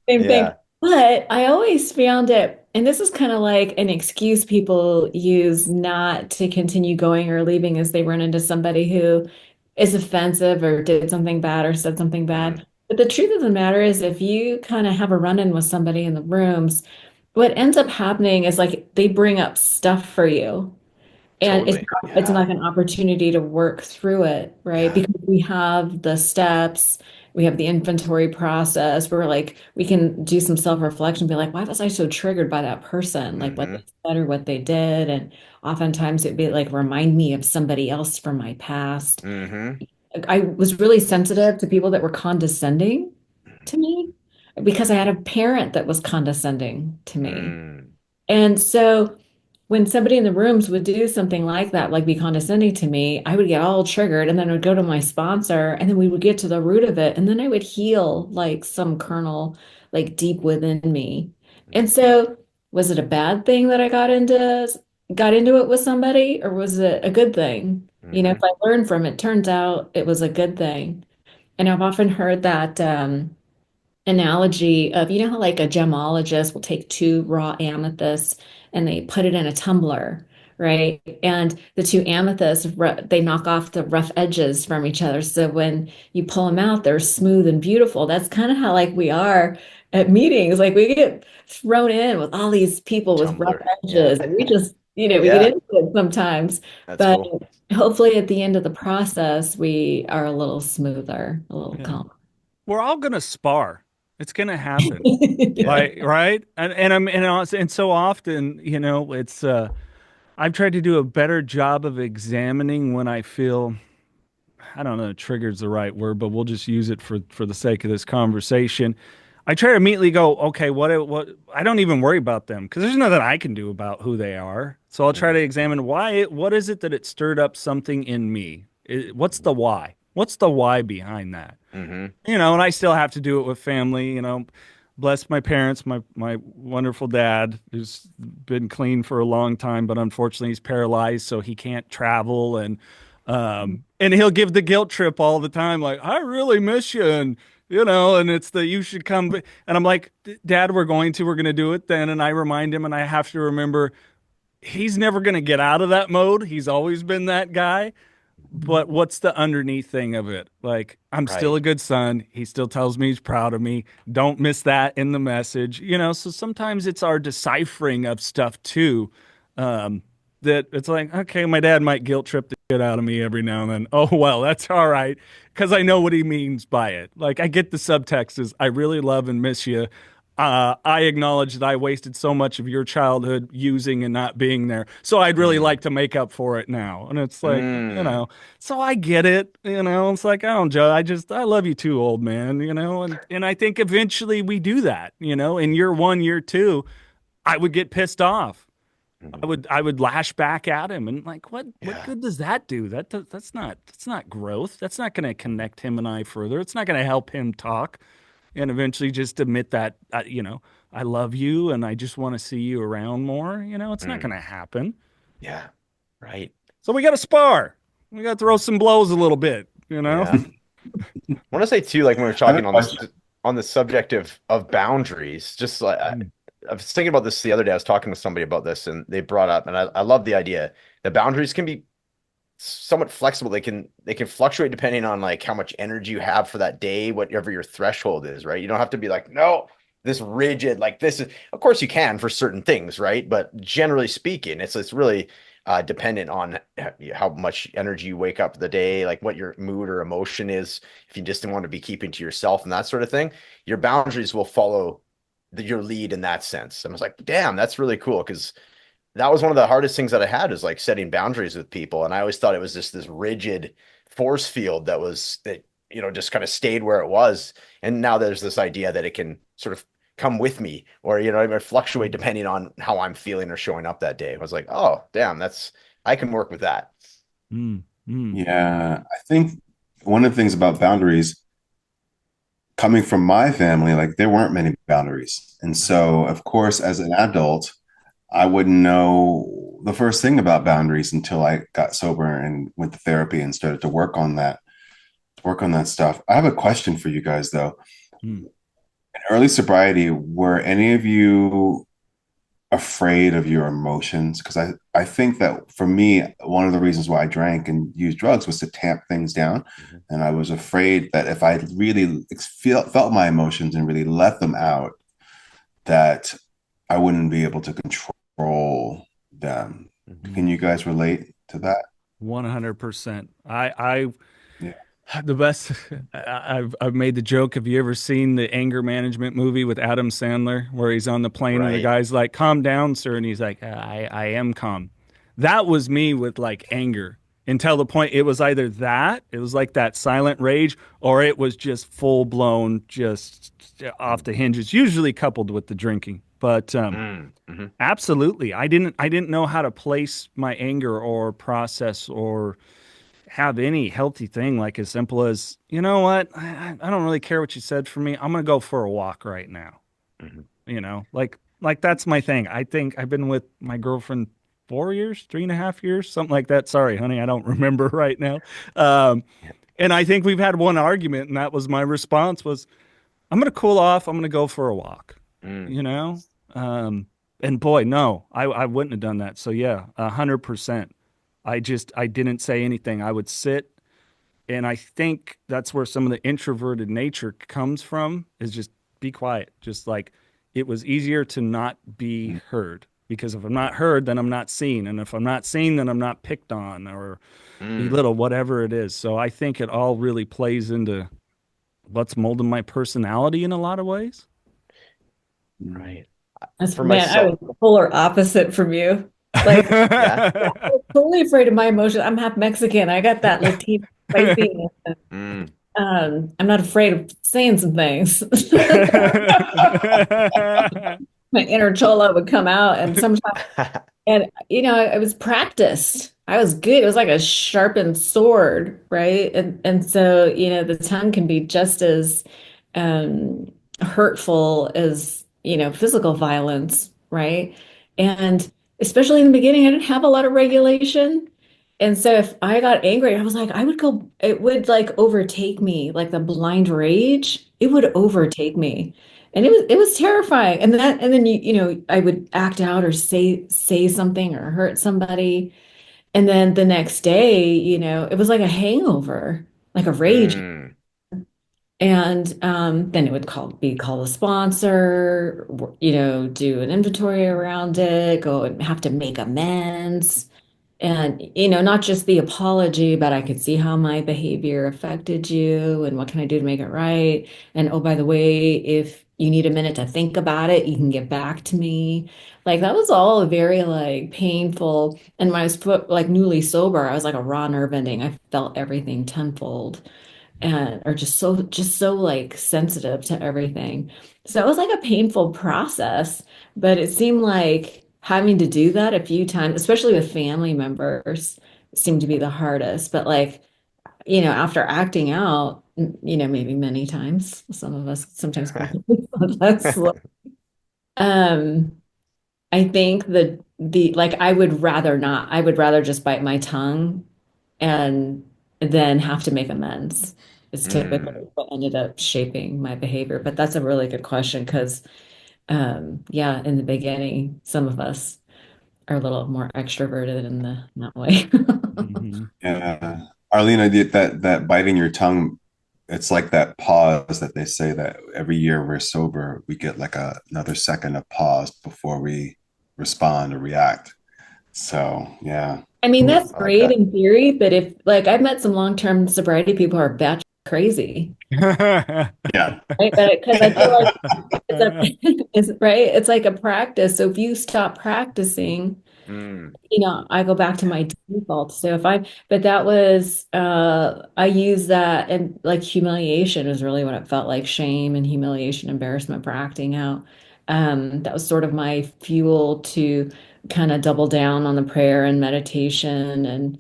Same thing. But I always found it, and this is kind of like an excuse people use not to continue going or leaving as they run into somebody who is offensive or did something bad or said something Mhm. bad. But the truth of the matter is, if you kind of have a run-in with somebody in the rooms, what ends up happening is like they bring up stuff for you. And Totally. it's Yeah. like an opportunity to work through it, right? Yeah. Because we have the steps, we have the inventory process, where like we can do some self-reflection, be like, why was I so triggered by that person? Like what they Hmm. said or what they did. And oftentimes it'd be like, remind me of somebody else from my past. Hmm. I was really sensitive to people that were condescending to me because I had a parent that was condescending to me. Mm. And so when somebody in the rooms would do something like that, like be condescending to me, I would get all triggered and then I would go to my sponsor and then we would get to the root of it. And then I would heal like some kernel like deep within me. And so was it a bad thing that I got into it with somebody, or was it a good thing? You know, if Hmm. I learned from it, turns out it was a good thing. And I've often heard that analogy of, you know how like a gemologist will take two raw amethysts and they put it in a tumbler, right? And the two amethysts, they knock off the rough edges from each other. So when you pull them out, they're smooth and beautiful. That's kind of how like we are at meetings. Like we get thrown in with all these people with rough Tumblr. Yeah. edges. And we just, we get Yeah. into it sometimes. That's But cool. hopefully at the end of the process, we are a little smoother, a little Yeah. calmer. We're all gonna spar. It's gonna happen. Yeah. Like, right? And so often, it's I've tried to do a better job of examining when I feel, I don't know, trigger's the right word, but we'll just use it for the sake of this conversation. I try to immediately go, okay, what I don't even worry about them because there's nothing I can do about who they are. So I'll try to examine what is it that it stirred up something in me? What's the why? What's the why behind that? Hmm. And I still have to do it with family. Bless my parents, my wonderful dad, who's been clean for a long time, but unfortunately he's paralyzed, so he can't travel, and he'll give the guilt trip all the time, like, I really miss you, and it's the you should come, and I'm like, Dad, we're gonna do it then, and I remind him, and I have to remember he's never gonna get out of that mode. He's always been that guy. But what's the underneath thing of it? Like, I'm still Right. a good son. He still tells me he's proud of me. Don't miss that in the message. So sometimes it's our deciphering of stuff too. That it's like, okay, my dad might guilt trip the shit out of me every now and then. Oh, well, that's all right. Because I know what he means by it. Like, I get the subtext is, I really love and miss you. I acknowledge that I wasted so much of your childhood using and not being there. So I'd really Mm. like to make up for it now. And it's like, Mm. so I get it. It's like, I don't judge. I love you too, old man. And I think eventually we do that. In year one, year two, I would get pissed off. I would lash back at him and like, what Yeah. good does that do? That's not growth. That's not going to connect him and I further. It's not going to help him talk and eventually just admit that, I love you and I just want to see you around more. It's not Mm. going to happen. Yeah. Right. So we got to spar. We got to throw some blows a little bit. Yeah. I want to say too, like when we were I have a talking question. on the subject of boundaries, just like I was thinking about this the other day. I was talking with somebody about this, and they brought up, and I love the idea that boundaries can be somewhat flexible. They can fluctuate depending on like how much energy you have for that day, whatever your threshold is, right? You don't have to be like, no, this rigid, like this is, of course you can for certain things, right? But generally speaking, it's really dependent on how much energy you wake up the day, like what your mood or emotion is. If you just want to be keeping to yourself and that sort of thing, your boundaries will follow your lead in that sense. And I was like, damn, that's really cool because that was one of the hardest things that I had is like setting boundaries with people. And I always thought it was just this rigid force field that just kind of stayed where it was. And now there's this idea that it can sort of come with me or, it might fluctuate depending on how I'm feeling or showing up that day. I was like, oh, damn, I can work with that. Mm, mm. Yeah, I think one of the things about boundaries coming from my family, like there weren't many boundaries. And so, of course, as an adult, I wouldn't know the first thing about boundaries until I got sober and went to therapy and started to work on that stuff. I have a question for you guys though. Mm. In early sobriety, were any of you afraid of your emotions? Because I think that for me, one of the reasons why I drank and used drugs was to tamp things down. And I was afraid that if I really felt my emotions and really let them out, that I wouldn't be able to control them. Can you guys relate to that? 100%. I Yeah. the best. I've made the joke. Have you ever seen the anger management movie with Adam Sandler where he's on the plane and the Right. guy's like, "Calm down, sir," and he's like, I am calm." That was me with like anger until the point it was either that it was like that silent rage or it was just full blown, just off the hinges. Usually coupled with the drinking, but absolutely, I didn't know how to place my anger or process or have any healthy thing like as simple as, you know what, I don't really care what you said for me. I'm gonna go for a walk right now. Like that's my thing. I think I've been with my girlfriend 4 years, 3.5 years, something like that. Sorry, honey, I don't remember right now. Um, and I think we've had one argument, and that was my response was, I'm gonna cool off. I'm gonna go for a walk. You know, um, and boy, no, I wouldn't have done that. So yeah, 100%. I didn't say anything. I would sit, and I think that's where some of the introverted nature comes from, is just be quiet. Just like it was easier to not be heard, because if I'm not heard, then I'm not seen. And if I'm not seen, then I'm not picked on or belittled, whatever it is. So I think it all really plays into what's molding my personality in a lot of ways. Right. That's, For man, I myself, was polar opposite from you. Like, yeah. I was totally afraid of my emotions. I'm half Mexican. I got that Latino spiciness. I'm not afraid of saying some things. My inner chola would come out, and sometimes, and it was practiced. I was good. It was like a sharpened sword, right? And so, the tongue can be just as hurtful as, physical violence, right? And especially in the beginning, I didn't have a lot of regulation. And so if I got angry, I was like, it would like overtake me, like the blind rage, it would overtake me. And it was terrifying. And then I would act out or say something or hurt somebody. And then the next day, it was like a hangover, like a rage. And then it would call a sponsor, do an inventory around it, go and have to make amends. And, not just the apology, but I could see how my behavior affected you and what can I do to make it right. And oh, by the way, if you need a minute to think about it, you can get back to me. Like that was all very like painful. And when I was like newly sober, I was like a raw nerve ending. I felt everything tenfold and or just so like sensitive to everything. So it was like a painful process, but it seemed like having to do that a few times, especially with family members, seemed to be the hardest. But like, after acting out, maybe many times, some of us sometimes quickly, sometimes slow. Um, I think the like I would rather just bite my tongue and then have to make amends. It's typically what ended up shaping my behavior. But that's a really good question because, yeah, in the beginning, some of us are a little more extroverted in that way. Yeah. Arlina, that biting your tongue, it's like that pause that they say that every year we're sober, we get like another second of pause before we respond or react. So, yeah. I mean, that's I like great that. in theory, but if like I've met some long-term sobriety people who are batshit crazy. Yeah. Right? But because I feel like it's right. It's like a practice. So if you stop practicing, I go back to my default. So but that was, I use that and like humiliation is really what it felt like, shame and humiliation, embarrassment for acting out. That was sort of my fuel to kind of double down on the prayer and meditation and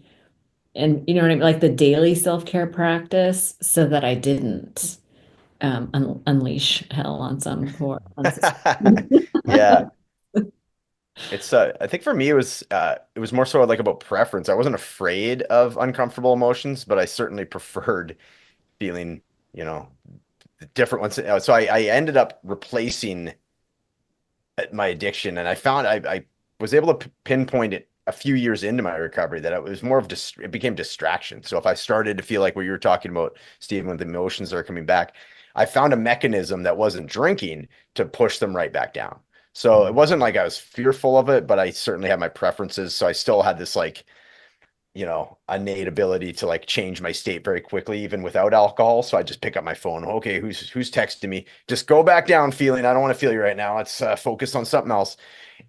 you know what I mean, like the daily self-care practice so that I didn't unleash hell on some poor. Yeah. It's I think for me it was more so like about preference. I wasn't afraid of uncomfortable emotions, but I certainly preferred feeling, different ones. So I ended up replacing my addiction, and I found I was able to pinpoint it a few years into my recovery that it was more of it became distraction. So if I started to feel like what you were talking about, Stephen, when the emotions are coming back, I found a mechanism that wasn't drinking to push them right back down. So it wasn't like I was fearful of it, but I certainly had my preferences. So I still had this like, innate ability to like change my state very quickly, even without alcohol. So I just pick up my phone. Okay, who's texting me? Just go back down feeling. I don't want to feel you right now. Let's focus on something else.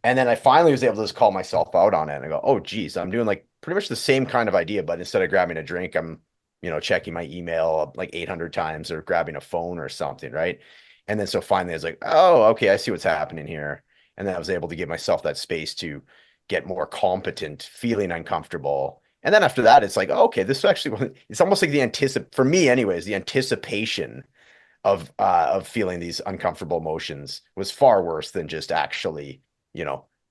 And then I finally was able to just call myself out on it. And I go, oh, geez, I'm doing like pretty much the same kind of idea, but instead of grabbing a drink, I'm, checking my email like 800 times or grabbing a phone or something. Right. And then so finally I was like, oh, okay, I see what's happening here. And then I was able to give myself that space to get more competent, feeling uncomfortable. And then after that, it's like, oh, okay, this actually, it's almost like for me anyways, the anticipation of feeling these uncomfortable emotions was far worse than just actually,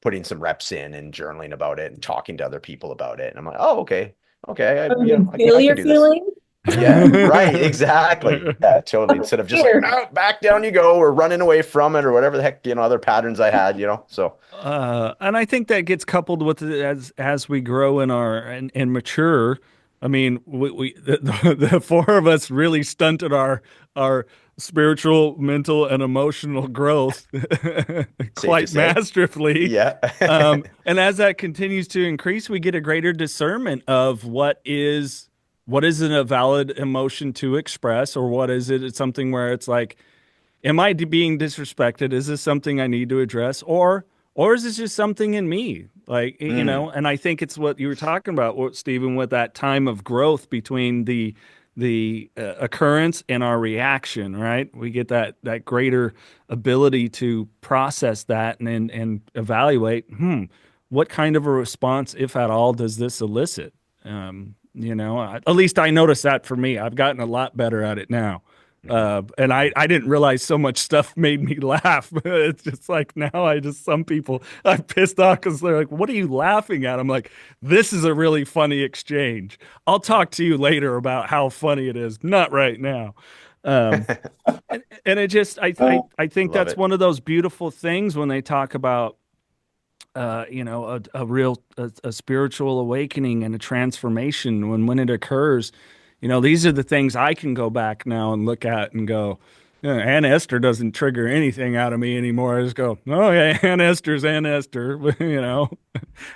putting some reps in and journaling about it and talking to other people about it. And I'm like, oh, okay, I Feel can your do this. feelings? Yeah, right, exactly. Yeah, totally. Instead of just like, no, back down you go, or running away from it, or whatever the heck, other patterns I had, so. And I think that gets coupled with it as we grow and mature. I mean, the four of us really stunted our spiritual, mental, and emotional growth quite masterfully. Yeah. And as that continues to increase, we get a greater discernment of what is a valid emotion to express, or what is it? It's something where it's like, am I being disrespected? Is this something I need to address, or is this just something in me? Like, and I think it's what you were talking about, Stephen, with that time of growth between the occurrence and our reaction, right? We get that greater ability to process that and evaluate, what kind of a response, if at all, does this elicit? At least I noticed that for me. I've gotten a lot better at it now. And I didn't realize so much stuff made me laugh. It's just like now some people I'm pissed off because they're like, what are you laughing at? I'm like, this is a really funny exchange. I'll talk to you later about how funny it is. Not right now. And it just, I think that's one of those beautiful things when they talk about, a real spiritual awakening and a transformation when it occurs. These are the things I can go back now and look at and go, Aunt Esther doesn't trigger anything out of me anymore. I just go, oh yeah, Aunt Esther's Aunt Esther,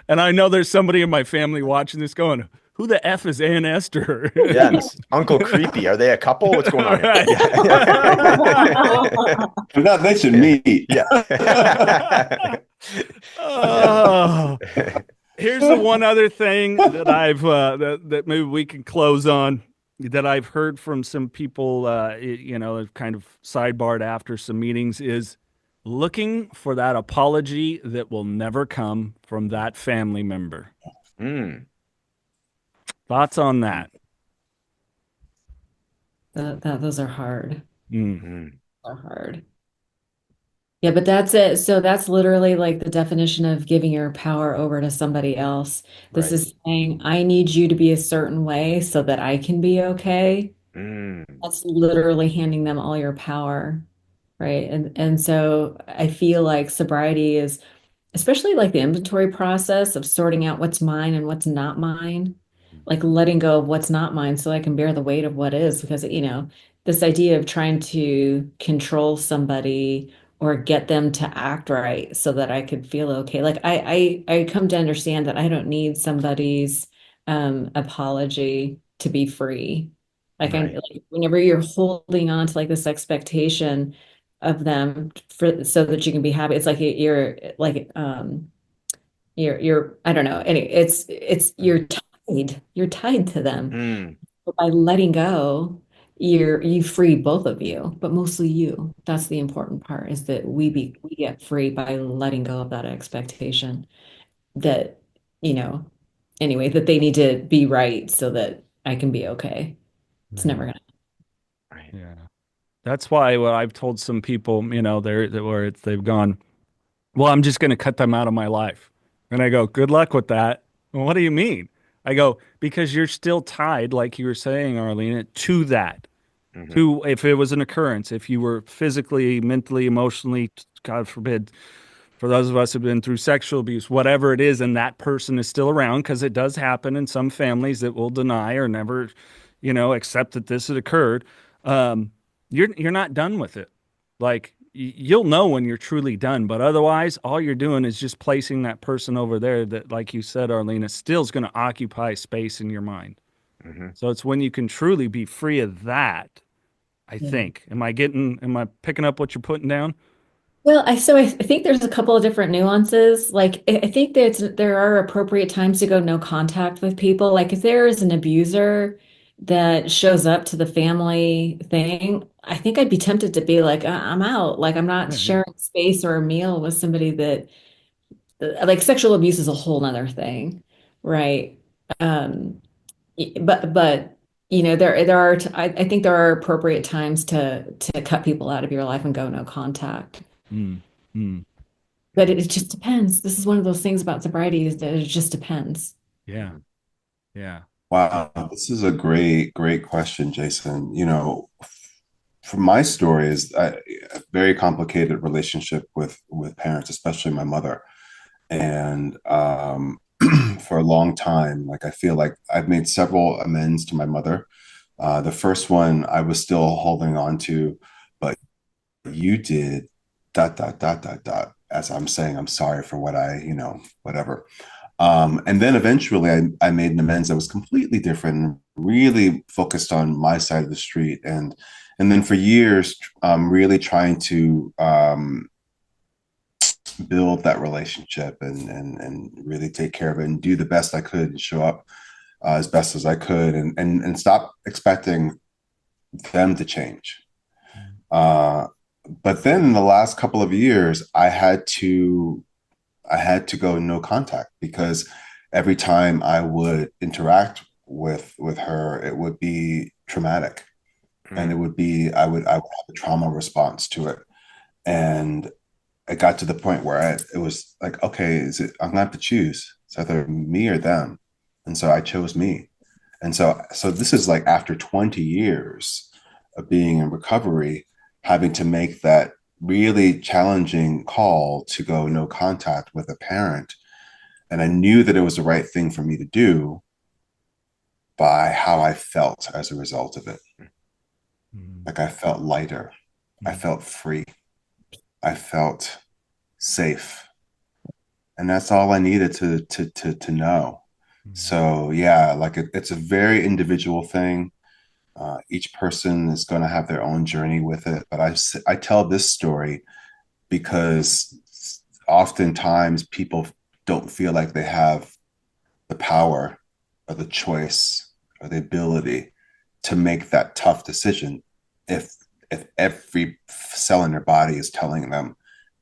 And I know there's somebody in my family watching this going, who the F is Aunt Esther? Yeah, Uncle Creepy. Are they a couple? What's going on here? Do not mention me. Yeah. Here's the one other thing that I've that maybe we can close on, that I've heard from some people, kind of sidebarred after some meetings, is looking for that apology that will never come from that family member. Thoughts on that? Those are hard. Mm-hmm. Are hard. Yeah, but that's it. So that's literally like the definition of giving your power over to somebody else. This is saying, I need you to be a certain way so that I can be okay. That's literally handing them all your power, right? And so I feel like sobriety is, especially like the inventory process of sorting out what's mine and what's not mine, like letting go of what's not mine so I can bear the weight of what is, because, this idea of trying to control somebody or get them to act right so that I could feel okay. Like I come to understand that I don't need somebody's apology to be free. Like like whenever you're holding on to like this expectation of them so that you can be happy, it's like you're like you're I don't know. Anyway, it's you're tied to them. But by letting go, you free both of you, but mostly you. That's the important part, is that we get free by letting go of that expectation that, anyway, that they need to be right so that I can be okay. It's never gonna. Right. Yeah. That's why I've told some people, they've gone, well, I'm just going to cut them out of my life. And I go, good luck with that. Well, what do you mean? I go, because you're still tied, like you were saying, Arlina, to that. to, if it was an occurrence, if you were physically, mentally, emotionally, God forbid, for those of us who've been through sexual abuse, whatever it is, and that person is still around, because it does happen in some families that will deny or never, accept that this had occurred. You're not done with it. Like you'll know when you're truly done, but otherwise, all you're doing is just placing that person over there that, like you said, Arlina, still is going to occupy space in your mind. So it's when you can truly be free of that, I think. Am I picking up what you're putting down? Well, I think there's a couple of different nuances. Like I think that there are appropriate times to go no contact with people. Like if there is an abuser that shows up to the family thing, I think I'd be tempted to be like, I'm out. Like I'm not sharing space or a meal with somebody that like sexual abuse is a whole nother thing, right? Um, but there are I think there are appropriate times to cut people out of your life and go no contact. Mm, mm, But it just depends. This is one of those things about sobriety is that it just depends. yeah. Yeah. Wow, this is a great, great question, Jason. From my story is a very complicated relationship with parents, especially my mother. And for a long time, like I feel like I've made several amends to my mother. The first one I was still holding on to, but you did dot dot dot dot dot as I'm saying I'm sorry for what whatever. And then eventually I made an amends that was completely different, really focused on my side of the street. And then for years, really trying to build that relationship and really take care of it and do the best I could and show up as best as I could and stop expecting them to change. But then in the last couple of years, I had to go no contact because every time I would interact with her, it would be traumatic, and it would be I would have a trauma response to it, and it got to the point where it was like, okay, I'm gonna have to choose. It's either me or them, and so I chose me, and so this is like after 20 years of being in recovery, having to make that really challenging call to go no contact with a parent. And I knew that it was the right thing for me to do by how I felt as a result of it. Like I felt lighter. I felt free. I felt safe. And that's all I needed to know. So yeah, like it's a very individual thing. Each person is going to have their own journey with it. But I tell this story because oftentimes people don't feel like they have the power or the choice or the ability to make that tough decision if every cell in their body is telling them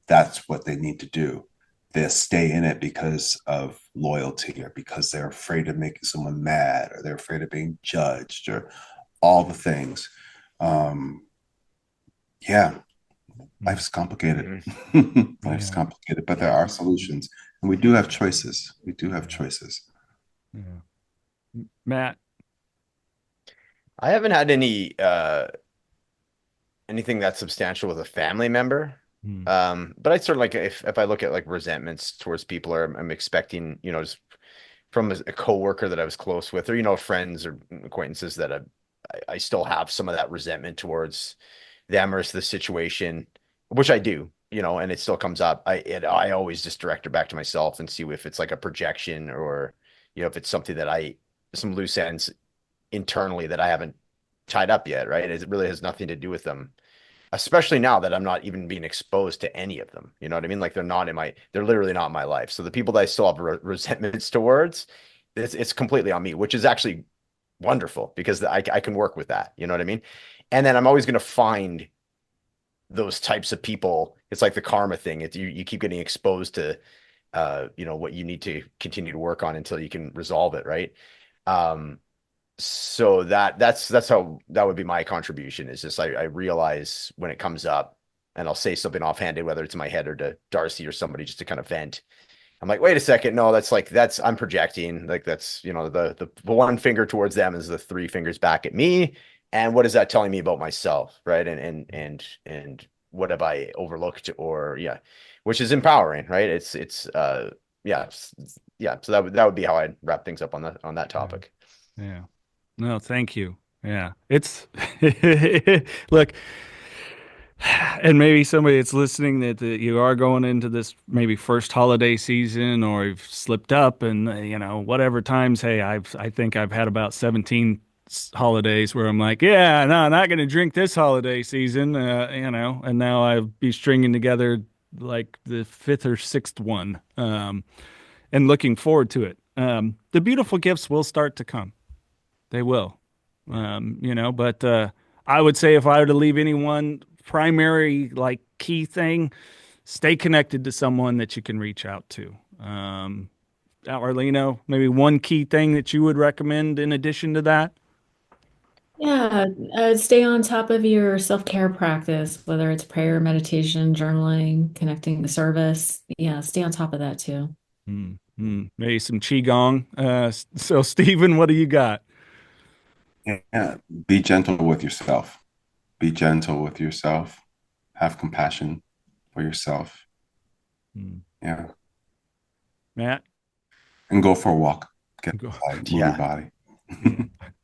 that's what they need to do. They stay in it because of loyalty or because they're afraid of making someone mad or they're afraid of being judged or all the things. Yeah, life's complicated. Life's complicated, but there are solutions, and we do have choices. We do have choices. Yeah. Matt, I haven't had anything that's substantial with a family member. But I sort of like if I look at like resentments towards people, or I'm expecting, just from a coworker that I was close with, or friends or acquaintances that I still have some of that resentment towards them or the situation, which I do, and it still comes up. I always just direct it back to myself and see if it's like a projection or, if it's something that some loose ends internally that I haven't tied up yet, right? It really has nothing to do with them, especially now that I'm not even being exposed to any of them. You know what I mean? Like they're literally not in my life. So the people that I still have resentments towards, it's completely on me, which is actually wonderful because I can work with that. You know what I mean? And then I'm always going to find those types of people. It's like the karma thing. You keep getting exposed to, what you need to continue to work on until you can resolve it. Right. So that's how that would be my contribution, is just I realize when it comes up and I'll say something offhanded, whether it's in my head or to Darcy or somebody, just to kind of vent. I'm like, wait a second. No, I'm projecting. Like that's, the one finger towards them is the three fingers back at me. and what is that telling me about myself, right? And what have I overlooked, or which is empowering, right? Yeah, so that would be how I'd wrap things up on that topic. Yeah. No, thank you. Yeah. It's look, and maybe somebody that's listening that you are going into this maybe first holiday season, or you've slipped up, and whatever times. Hey, I think I've had about 17 holidays where I'm like, yeah, no, I'm not going to drink this holiday season, and now I'll be stringing together like the fifth or sixth one, and looking forward to it. The beautiful gifts will start to come. They will, but I would say if I were to leave any one primary, like, key thing, stay connected to someone that you can reach out to. Arlina, maybe one key thing that you would recommend in addition to that? Yeah, stay on top of your self-care practice, whether it's prayer, meditation, journaling, connecting the service. Yeah, stay on top of that too. Maybe some qigong. So, Stephen, what do you got? Yeah, be gentle with yourself. Be gentle with yourself. Have compassion for yourself. Yeah. Matt? And go for a walk. Get outside, move your body.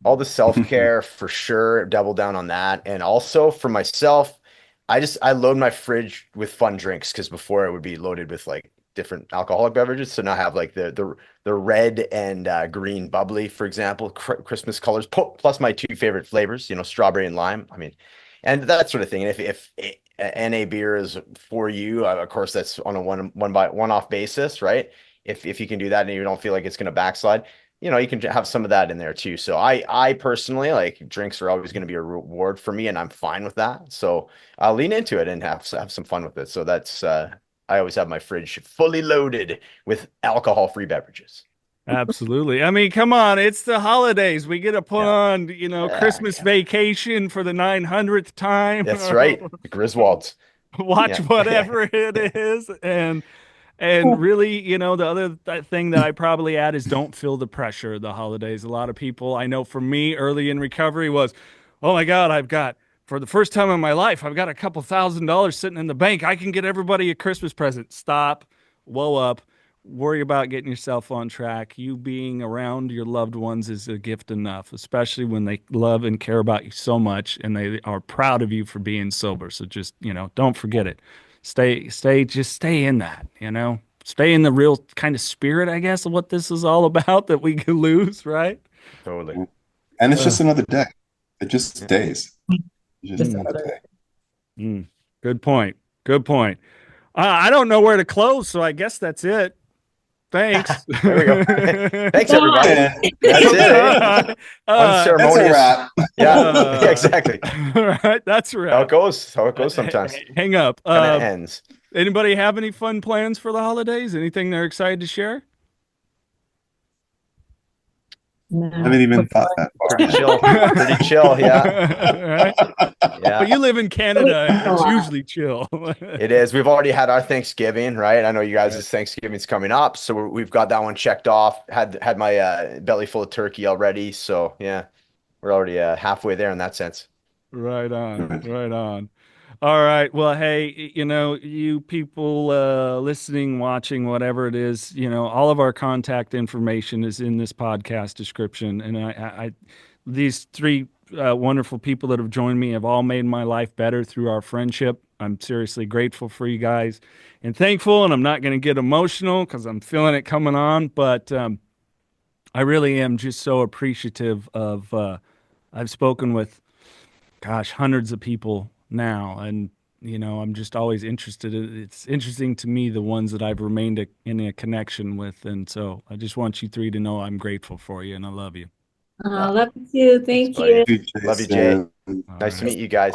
All the self-care for sure, double down on that. And also for myself, I load my fridge with fun drinks, because before it would be loaded with like different alcoholic beverages. So now I have like the red and green bubbly, for example, Christmas colors, plus my two favorite flavors, strawberry and lime. I mean, and that sort of thing. And if NA beer is for you, of course, that's on a one-off basis, right? If you can do that and you don't feel like it's going to backslide, you can have some of that in there too. So I personally, like, drinks are always going to be a reward for me, and I'm fine with that. So I'll lean into it and have some fun with it. So that's, I always have my fridge fully loaded with alcohol-free beverages. Absolutely. I mean, come on, it's the holidays. We get to put on, Christmas Vacation for the 900th time. That's right. The Griswolds. Watch whatever it is. And really, the other thing that I probably add is don't feel the pressure of the holidays. A lot of people, I know for me early in recovery, was, oh my God, for the first time in my life, I've got a couple $1,000 sitting in the bank. I can get everybody a Christmas present. Stop, whoa up, worry about getting yourself on track. You being around your loved ones is a gift enough, especially when they love and care about you so much and they are proud of you for being sober. So just, don't forget it. Just stay in that, stay in the real kind of spirit, I guess, of what this is all about that we can lose, right? Totally. And it's just another day. It just days. Just another day. Good point. I don't know where to close, so I guess that's it. Thanks. There we go. Thanks, everybody. That's it. Unceremonious. That's a wrap. Yeah, exactly. All right, that's a wrap. How it goes sometimes. Hang up. And it ends. Anybody have any fun plans for the holidays? Anything they're excited to share? No. I haven't even thought that far. Pretty chill, yeah. Right? Yeah. But you live in Canada, and it's usually chill. It is. We've already had our Thanksgiving, right? I know you guys' Thanksgiving's coming up, so we've got that one checked off. Had my belly full of turkey already, so yeah, we're already halfway there in that sense. Right on. All right. Well, hey, you people listening, watching, whatever it is, all of our contact information is in this podcast description. And I these three wonderful people that have joined me have all made my life better through our friendship. I'm seriously grateful for you guys and thankful. And I'm not going to get emotional because I'm feeling it coming on. But I really am just so appreciative of, I've spoken with, hundreds of people now, and I'm just always interested. It's interesting to me, the ones that I've remained in a connection with, and so I just want you three to know I'm grateful for you and I love you. Love you too. Thank you. Love you, Jay. Nice to meet you guys.